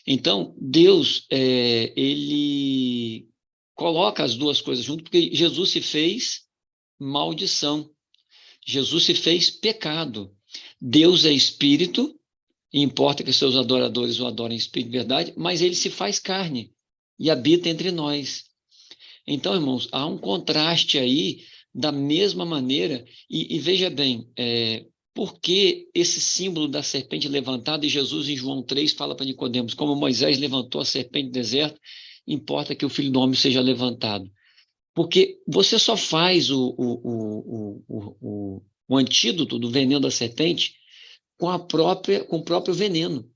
Então, Deus, ele coloca as duas coisas junto, porque Jesus se fez maldição. Jesus se fez pecado. Deus é espírito, e importa que seus adoradores o adorem em espírito e verdade, mas ele se faz carne e habita entre nós. Então, irmãos, há um contraste aí da mesma maneira, e veja bem, por que esse símbolo da serpente levantada, e Jesus em João 3 fala para Nicodemos, como Moisés levantou a serpente no deserto, importa que o Filho do Homem seja levantado. Porque você só faz o antídoto do veneno da serpente com o próprio veneno,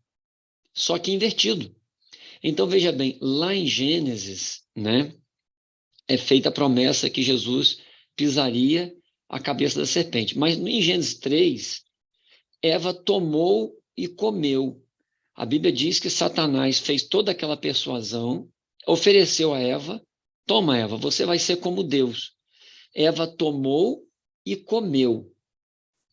só que invertido. Então, veja bem, lá em Gênesis, né, é feita a promessa que Jesus pisaria a cabeça da serpente. Mas em Gênesis 3, Eva tomou e comeu. A Bíblia diz que Satanás fez toda aquela persuasão, ofereceu a Eva, toma, Eva, você vai ser como Deus. Eva tomou e comeu.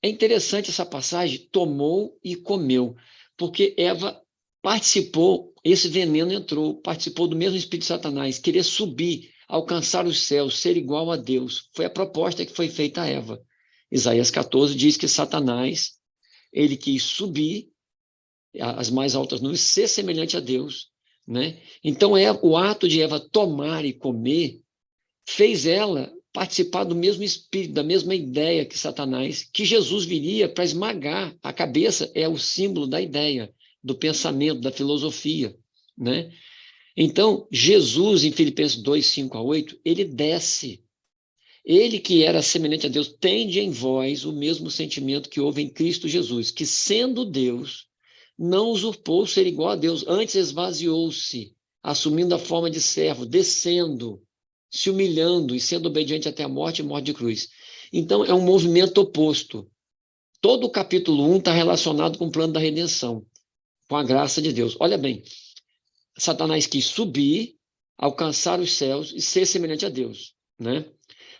É interessante essa passagem, tomou e comeu, porque Eva participou, esse veneno entrou, participou do mesmo espírito de Satanás, querer subir, alcançar os céus, ser igual a Deus. Foi a proposta que foi feita a Eva. Isaías 14 diz que Satanás, ele quis subir as mais altas nuvens, ser semelhante a Deus, né? Então, o ato de Eva tomar e comer fez ela participar do mesmo espírito, da mesma ideia que Satanás, que Jesus viria para esmagar. A cabeça é o símbolo da ideia, do pensamento, da filosofia, né? Então, Jesus, em Filipenses 2, 5 a 8, ele desce. Ele que era semelhante a Deus, tende em vós o mesmo sentimento que houve em Cristo Jesus, que sendo Deus, não usurpou ser igual a Deus, antes esvaziou-se, assumindo a forma de servo, descendo, se humilhando e sendo obediente até a morte e morte de cruz. Então, é um movimento oposto. Todo o capítulo 1 está relacionado com o plano da redenção, com a graça de Deus. Olha bem, Satanás quis subir, alcançar os céus e ser semelhante a Deus, né?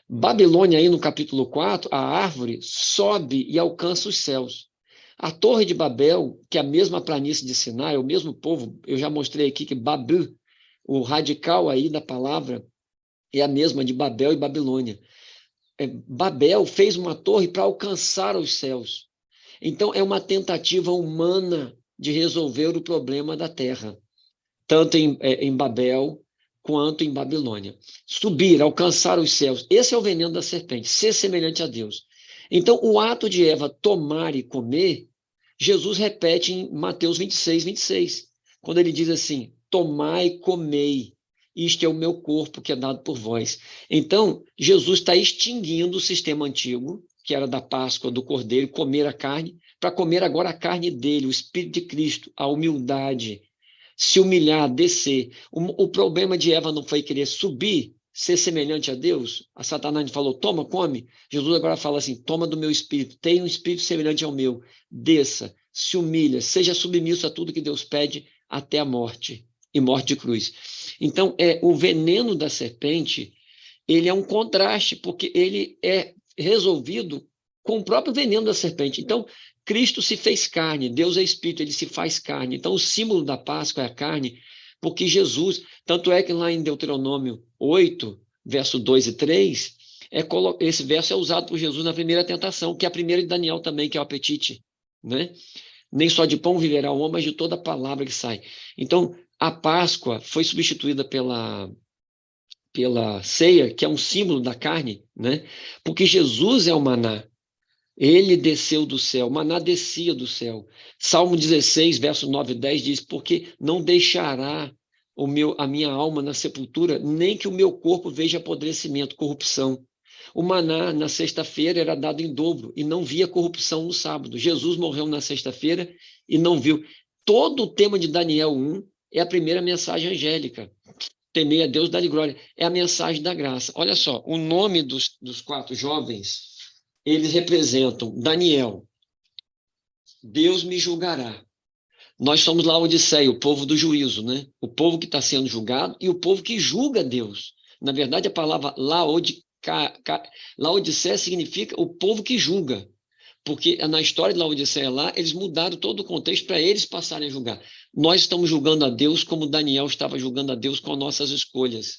Babilônia, aí no capítulo 4, a árvore sobe e alcança os céus. A Torre de Babel, que é a mesma planície de Sinai, é o mesmo povo, eu já mostrei aqui que Babil, o radical aí da palavra, é a mesma de Babel e Babilônia. Babel fez uma torre para alcançar os céus. Então, é uma tentativa humana de resolver o problema da terra, tanto em Babel quanto em Babilônia. Subir, alcançar os céus. Esse é o veneno da serpente, ser semelhante a Deus. Então, o ato de Eva tomar e comer, Jesus repete em Mateus 26, 26, quando ele diz assim, tomai e comei, isto é o meu corpo que é dado por vós. Então, Jesus está extinguindo o sistema antigo, que era da Páscoa, do Cordeiro, comer a carne, para comer agora a carne dele, o Espírito de Cristo, a humildade, se humilhar, descer. O problema de Eva não foi querer subir, ser semelhante a Deus. A Satanás falou, toma, come. Jesus agora fala assim, toma do meu espírito, tenha um espírito semelhante ao meu, desça, se humilha, seja submisso a tudo que Deus pede até a morte, e morte de cruz. Então, o veneno da serpente, ele é um contraste, porque ele é resolvido com o próprio veneno da serpente. Então, Cristo se fez carne, Deus é Espírito, ele se faz carne. Então, o símbolo da Páscoa é a carne, porque Jesus, tanto é que lá em Deuteronômio 8, verso 2 e 3, esse verso é usado por Jesus na primeira tentação, que é a primeira de Daniel também, que é o apetite, né? Nem só de pão viverá o homem, mas de toda palavra que sai. Então, a Páscoa foi substituída pela ceia, que é um símbolo da carne, né? Porque Jesus é o maná. Ele desceu do céu, o maná descia do céu. Salmo 16, verso 9 e 10 diz, porque não deixará a minha alma na sepultura, nem que o meu corpo veja apodrecimento, corrupção. O maná, na sexta-feira, era dado em dobro, e não via corrupção no sábado. Jesus morreu na sexta-feira e não viu. Todo o tema de Daniel 1 é a primeira mensagem angélica. Temer a Deus, dar-lhe glória. É a mensagem da graça. Olha só, o nome dos 4 jovens, eles representam Daniel. Deus me julgará. Nós somos Laodiceia, o povo do juízo, né? O povo que está sendo julgado e o povo que julga Deus. Na verdade, a palavra Laodiceia significa o povo que julga. Porque na história de Laodiceia lá, eles mudaram todo o contexto para eles passarem a julgar. Nós estamos julgando a Deus como Daniel estava julgando a Deus com nossas escolhas.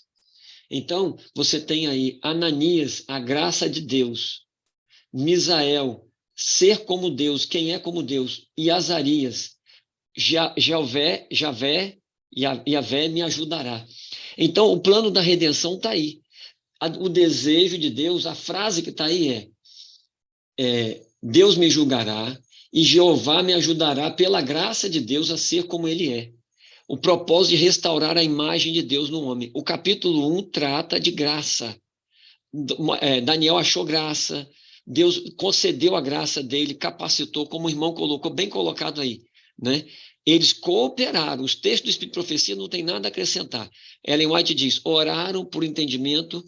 Então, você tem aí Ananias, a graça de Deus. Misael, ser como Deus, quem é como Deus. E Azarias, Javé me ajudará. Então, o plano da redenção está aí. O desejo de Deus, a frase que está aí Deus me julgará e Jeová me ajudará pela graça de Deus a ser como ele é. O propósito de restaurar a imagem de Deus no homem. O capítulo 1 trata de graça. Daniel achou graça, Deus concedeu a graça dele, capacitou, como o irmão colocou, bem colocado aí, né? Eles cooperaram. Os textos do Espírito de Profecia não tem nada a acrescentar. Ellen White diz, oraram por entendimento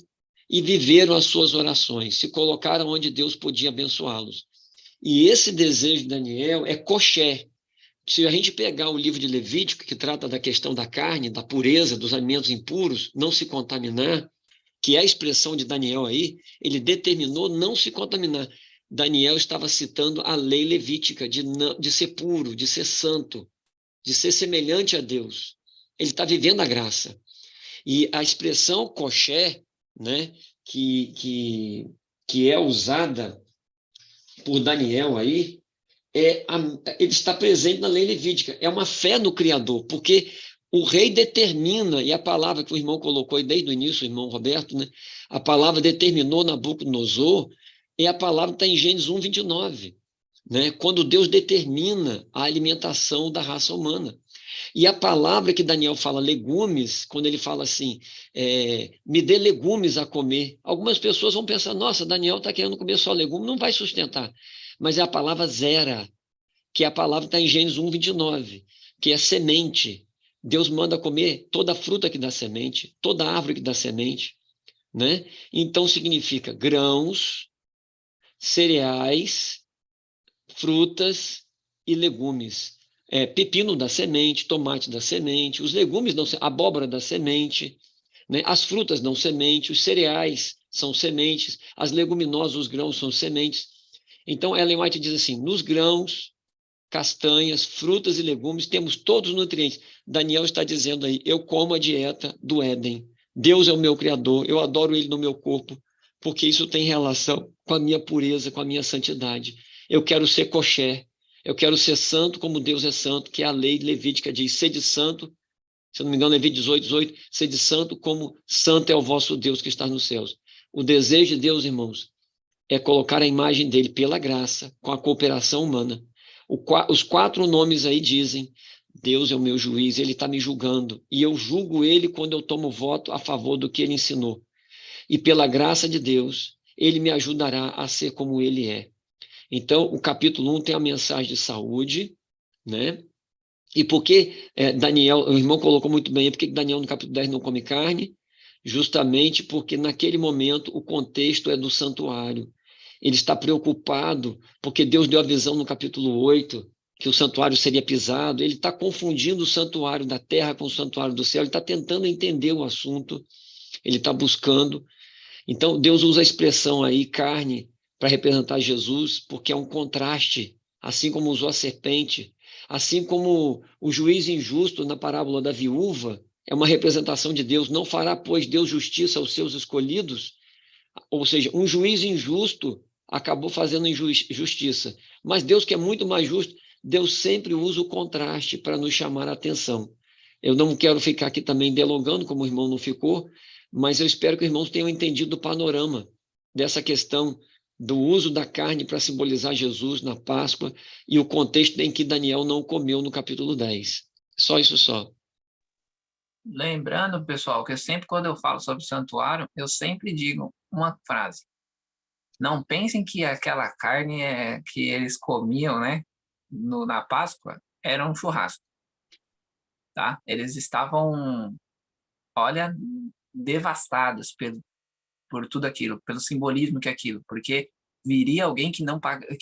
e viveram as suas orações, se colocaram onde Deus podia abençoá-los. E esse desejo de Daniel é coché. Se a gente pegar o livro de Levítico, que trata da questão da carne, da pureza, dos alimentos impuros, não se contaminar, que é a expressão de Daniel aí, ele determinou não se contaminar. Daniel estava citando a lei levítica de ser puro, de ser santo, de ser semelhante a Deus. Ele está vivendo a graça. E a expressão coché, né, que é usada por Daniel aí, ele está presente na lei levítica. É uma fé no Criador, porque o rei determina, e a palavra que o irmão colocou aí desde o início, o irmão Roberto, né, a palavra determinou Nabucodonosor, é a palavra que está em Gênesis 1, 29, né, quando Deus determina a alimentação da raça humana. E a palavra que Daniel fala, legumes, quando ele fala assim, me dê legumes a comer, algumas pessoas vão pensar, nossa, Daniel está querendo comer só legumes, não vai sustentar. Mas é a palavra zera, que é a palavra que está em Gênesis 1, 29, que é semente. Deus manda comer toda fruta que dá semente, toda árvore que dá semente, né? Então significa grãos, cereais, frutas e legumes. Pepino da semente, tomate da semente, os legumes dão abóbora da semente, né? As frutas dão semente, os cereais são sementes, as leguminosas, os grãos são sementes. Então, Ellen White diz assim, nos grãos, castanhas, frutas e legumes, temos todos os nutrientes. Daniel está dizendo aí, eu como a dieta do Éden. Deus é o meu Criador, eu adoro Ele no meu corpo, porque isso tem relação com a minha pureza, com a minha santidade. Eu quero ser coché, eu quero ser santo como Deus é santo, que é a lei levítica diz, sede santo, se eu não me engano, Levítico 18, 18, sede santo como santo é o vosso Deus que está nos céus. O desejo de Deus, irmãos, é colocar a imagem dele pela graça, com a cooperação humana. Os 4 nomes aí dizem, Deus é o meu juiz, ele está me julgando, e eu julgo ele quando eu tomo voto a favor do que ele ensinou. E pela graça de Deus, ele me ajudará a ser como ele é. Então, o capítulo 1 tem a mensagem de saúde, né? E por que Daniel, o irmão colocou muito bem, por que Daniel no capítulo 10 não come carne? Justamente porque naquele momento o contexto é do santuário. Ele está preocupado porque Deus deu a visão no capítulo 8 que o santuário seria pisado. Ele está confundindo o santuário da terra com o santuário do céu. Ele está tentando entender o assunto. Ele está buscando. Então, Deus usa a expressão aí, carne, para representar Jesus, porque é um contraste, assim como usou a serpente, assim como o juiz injusto na parábola da viúva, é uma representação de Deus, não fará, pois, Deus justiça aos seus escolhidos, ou seja, um juiz injusto acabou fazendo injustiça, mas Deus, que é muito mais justo, Deus sempre usa o contraste para nos chamar a atenção. Eu não quero ficar aqui também delongando, como o irmão não ficou, mas eu espero que os irmãos tenham entendido o panorama dessa questão do uso da carne para simbolizar Jesus na Páscoa e o contexto em que Daniel não comeu no capítulo 10. Só isso só. Lembrando, pessoal, que sempre quando eu falo sobre santuário, eu sempre digo uma frase. Não pensem que aquela carne que eles comiam, né, na Páscoa, era um churrasco, tá? Eles estavam, olha, devastados por tudo aquilo, pelo simbolismo que é aquilo, porque viria alguém que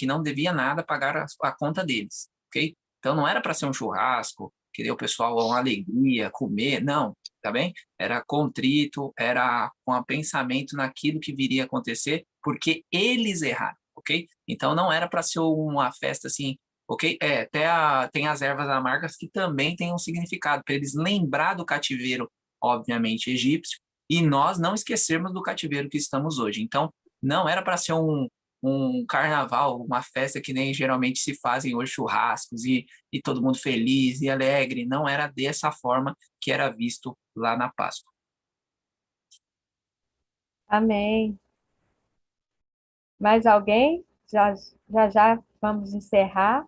não devia nada pagar a conta deles, ok? Então não era para ser um churrasco, que deu o pessoal uma alegria, comer, não, tá bem? Era contrito, era com um pensamento naquilo que viria a acontecer, porque eles erraram, ok? Então não era para ser uma festa assim, ok? Tem as ervas amargas que também têm um significado, para eles lembrar do cativeiro, obviamente, egípcio, e nós não esquecermos do cativeiro que estamos hoje. Então, não era para ser um carnaval, uma festa que nem geralmente se fazem hoje, churrascos e todo mundo feliz e alegre. Não era dessa forma que era visto lá na Páscoa. Amém. Mais alguém? Já vamos encerrar.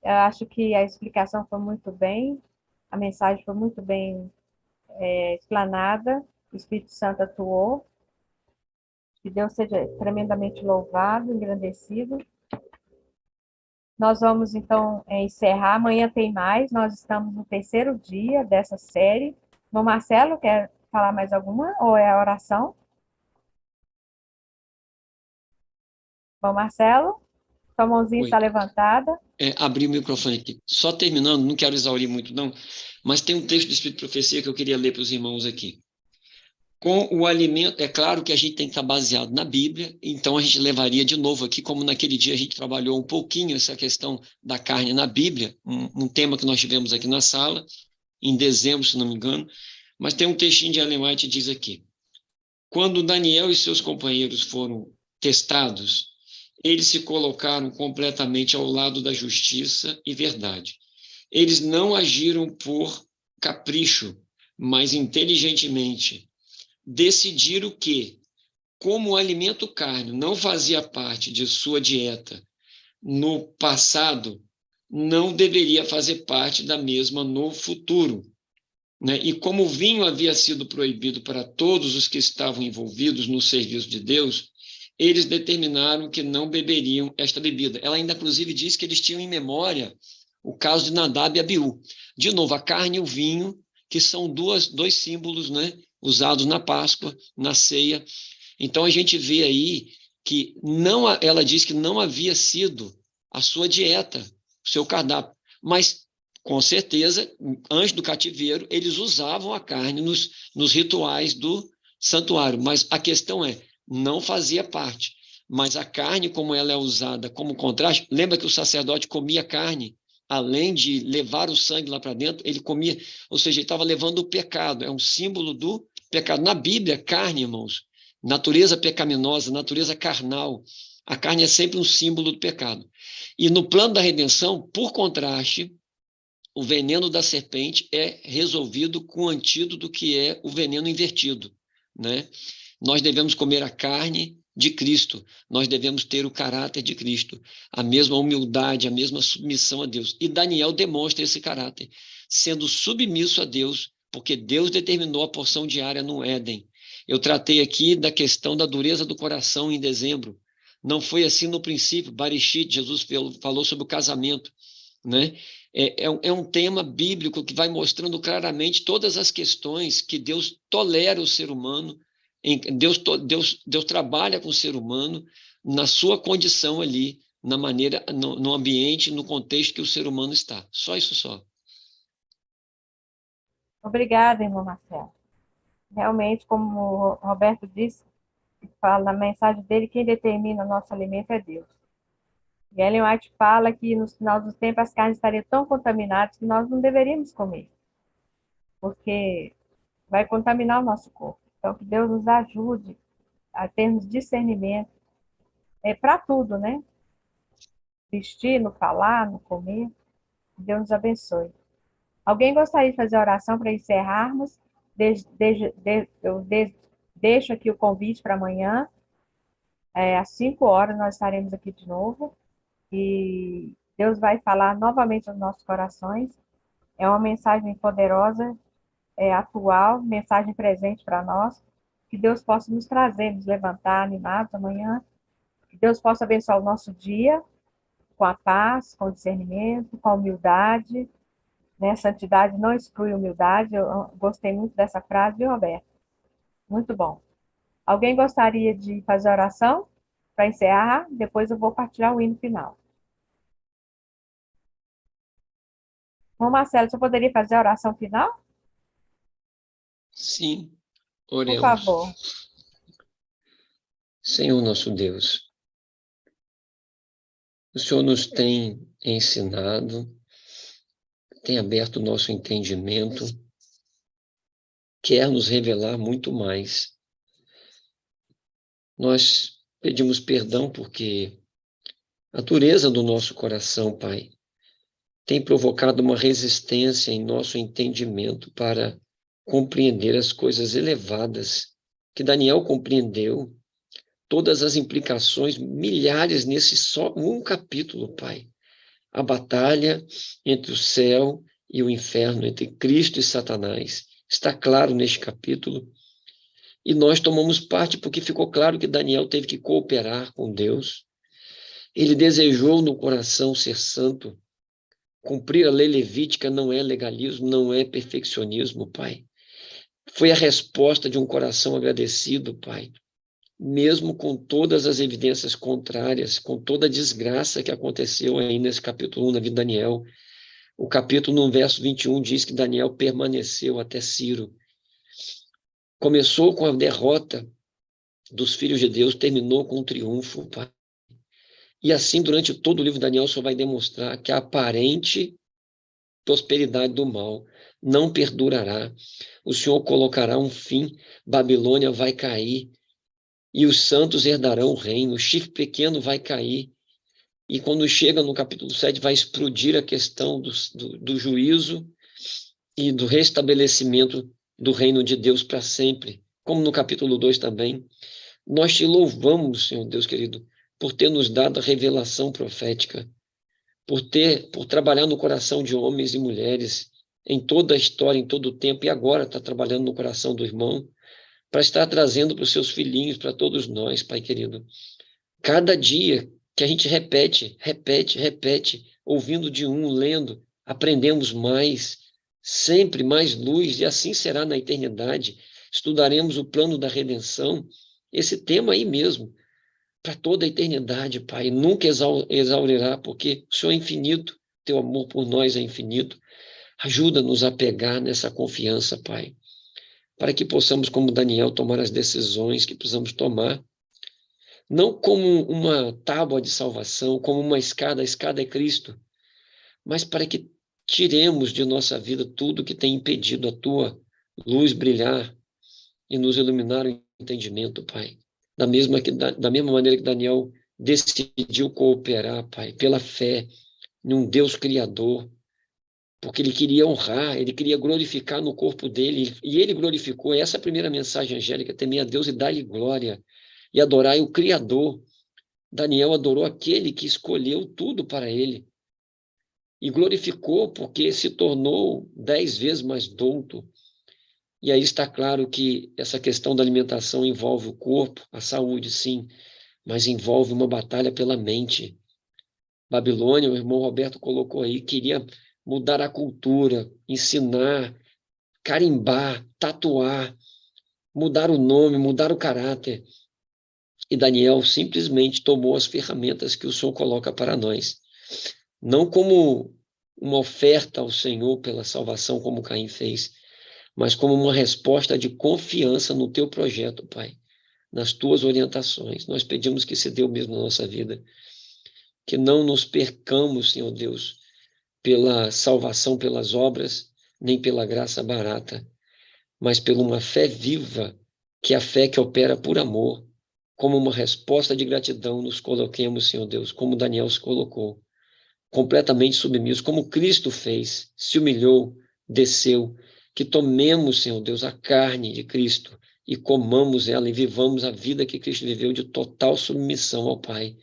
Eu acho que a explicação foi muito bem, a mensagem foi muito bem explanada, o Espírito Santo atuou. Que Deus seja tremendamente louvado, engrandecido. Nós vamos, então, encerrar. Amanhã tem mais. Nós estamos no terceiro dia dessa série. O Marcelo, quer falar mais alguma? Ou é a oração? Bom, Marcelo, sua mãozinha Oi. está levantada. Abri o microfone aqui. Só terminando, não quero exaurir muito, não, mas tem um texto do Espírito de Profecia que eu queria ler para os irmãos aqui. Com o alimento, é claro que a gente tem que estar baseado na Bíblia, então a gente levaria de novo aqui, como naquele dia a gente trabalhou um pouquinho essa questão da carne na Bíblia, um tema que nós tivemos aqui na sala, em dezembro, se não me engano, mas tem um textinho de Ellen White que diz aqui: quando Daniel e seus companheiros foram testados, eles se colocaram completamente ao lado da justiça e verdade. Eles não agiram por capricho, mas inteligentemente. Decidiram que, como o alimento carne não fazia parte de sua dieta no passado, não deveria fazer parte da mesma no futuro. Né? E como o vinho havia sido proibido para todos os que estavam envolvidos no serviço de Deus, eles determinaram que não beberiam esta bebida. Ela ainda, inclusive, diz que eles tinham em memória o caso de Nadab e Abiú. De novo, a carne e o vinho, que são dois símbolos, né, usados na Páscoa, na ceia. Então, a gente vê aí que ela diz que não havia sido a sua dieta, o seu cardápio, mas com certeza, antes do cativeiro, eles usavam a carne nos rituais do santuário, mas a questão é, não fazia parte. Mas a carne, como ela é usada como contraste, lembra que o sacerdote comia carne, além de levar o sangue lá para dentro, ele comia, ou seja, ele estava levando o pecado, é um símbolo do pecado. Na Bíblia, carne, irmãos, natureza pecaminosa, natureza carnal, a carne é sempre um símbolo do pecado. E no plano da redenção, por contraste, o veneno da serpente é resolvido com o antídoto que é o veneno invertido, né? Nós devemos comer a carne de Cristo, nós devemos ter o caráter de Cristo, a mesma humildade, a mesma submissão a Deus. E Daniel demonstra esse caráter, sendo submisso a Deus, porque Deus determinou a porção diária no Éden. Eu tratei aqui da questão da dureza do coração em dezembro. Não foi assim no princípio. Barishit, Jesus falou sobre o casamento, né? É um tema bíblico que vai mostrando claramente todas as questões que Deus tolera o ser humano, Deus trabalha com o ser humano na sua condição ali, na maneira, no ambiente, no contexto que o ser humano está. Só isso só. Obrigada, irmão Marcelo. Realmente, como o Roberto disse, fala na mensagem dele, quem determina o nosso alimento é Deus. E Ellen White fala que no final dos tempos as carnes estariam tão contaminadas que nós não deveríamos comer, porque vai contaminar o nosso corpo. Então, que Deus nos ajude a termos discernimento para tudo, né? Vestir, no falar, no comer. Que Deus nos abençoe. Alguém gostaria de fazer a oração para encerrarmos? Eu deixo aqui o convite para amanhã. Às 5 horas nós estaremos aqui de novo. E Deus vai falar novamente aos nossos corações. É uma mensagem poderosa, atual, mensagem presente para nós. Que Deus possa nos trazer, nos levantar animados amanhã. Que Deus possa abençoar o nosso dia com a paz, com o discernimento, com a humildade. Né? Santidade não exclui humildade. Eu gostei muito dessa frase, viu, Roberto? Muito bom. Alguém gostaria de fazer a oração para encerrar? Depois eu vou partilhar o hino final. Bom, Marcelo, você poderia fazer a oração final? Sim, Por oremos. favor. Senhor nosso Deus, o Senhor nos tem ensinado, tem aberto o nosso entendimento, quer nos revelar muito mais. Nós pedimos perdão porque a dureza do nosso coração, Pai, tem provocado uma resistência em nosso entendimento para compreender as coisas elevadas que Daniel compreendeu, todas as implicações, milhares nesse só um capítulo, Pai. A batalha entre o céu e o inferno, entre Cristo e Satanás, está claro neste capítulo. E nós tomamos parte porque ficou claro que Daniel teve que cooperar com Deus. Ele desejou no coração ser santo. Cumprir a lei levítica não é legalismo, não é perfeccionismo, Pai. Foi a resposta de um coração agradecido, Pai. Mesmo com todas as evidências contrárias, com toda a desgraça que aconteceu aí nesse capítulo 1 na vida de Daniel. O capítulo, no verso 21, diz que Daniel permaneceu até Ciro. Começou com a derrota dos filhos de Deus, terminou com um triunfo, Pai. E assim, durante todo o livro de Daniel, o Senhor vai demonstrar que a aparente prosperidade do mal não perdurará. O Senhor colocará um fim, Babilônia vai cair, e os santos herdarão o reino, o chifre pequeno vai cair, e quando chega no capítulo 7, vai explodir a questão do juízo e do restabelecimento do reino de Deus para sempre, como no capítulo 2 também. Nós te louvamos, Senhor Deus querido, por ter nos dado a revelação profética, por trabalhar no coração de homens e mulheres em toda a história, em todo o tempo, e agora está trabalhando no coração do irmão, para estar trazendo para os seus filhinhos, para todos nós, Pai querido. Cada dia que a gente repete, ouvindo de um, lendo, aprendemos mais, sempre mais luz, e assim será na eternidade. Estudaremos o plano da redenção, esse tema aí mesmo, para toda a eternidade, Pai. Nunca exaurirá, porque o Senhor é infinito, teu amor por nós é infinito. Ajuda-nos a pegar nessa confiança, Pai, para que possamos, como Daniel, tomar as decisões que precisamos tomar, não como uma tábua de salvação, como uma escada, a escada é Cristo, mas para que tiremos de nossa vida tudo que tem impedido a tua luz brilhar e nos iluminar o entendimento, Pai. Da mesma maneira que Daniel decidiu cooperar, Pai, pela fé em um Deus criador, porque ele queria honrar, ele queria glorificar no corpo dele, e ele glorificou. Essa é a primeira mensagem angélica: temer a Deus e dar-lhe glória, e adorar o Criador. Daniel adorou aquele que escolheu tudo para ele, e glorificou porque se tornou 10 vezes mais douto. E aí está claro que essa questão da alimentação envolve o corpo, a saúde, sim, mas envolve uma batalha pela mente. Babilônia, o irmão Roberto colocou aí, queria mudar a cultura, ensinar, carimbar, tatuar, mudar o nome, mudar o caráter. E Daniel simplesmente tomou as ferramentas que o Senhor coloca para nós. Não como uma oferta ao Senhor pela salvação, como Caim fez, mas como uma resposta de confiança no teu projeto, Pai, nas tuas orientações. Nós pedimos que se dê o mesmo na nossa vida, que não nos percamos, Senhor Deus, pela salvação pelas obras, nem pela graça barata, mas pela uma fé viva, que é a fé que opera por amor. Como uma resposta de gratidão, nos coloquemos, Senhor Deus, como Daniel se colocou, completamente submisso, como Cristo fez, se humilhou, desceu. Que tomemos, Senhor Deus, a carne de Cristo e comamos ela e vivamos a vida que Cristo viveu de total submissão ao Pai,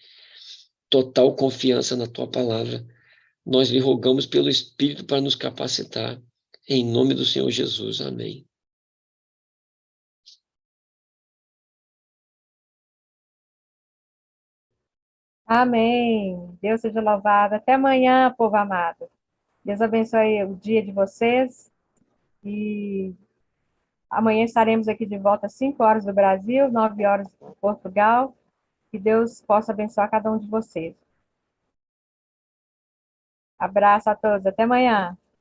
total confiança na Tua palavra. Nós lhe rogamos pelo Espírito para nos capacitar. Em nome do Senhor Jesus. Amém. Amém. Deus seja louvado. Até amanhã, povo amado. Deus abençoe o dia de vocês. E amanhã estaremos aqui de volta às 5 horas do Brasil, 9 horas de Portugal. Que Deus possa abençoar cada um de vocês. Abraço a todos. Até amanhã.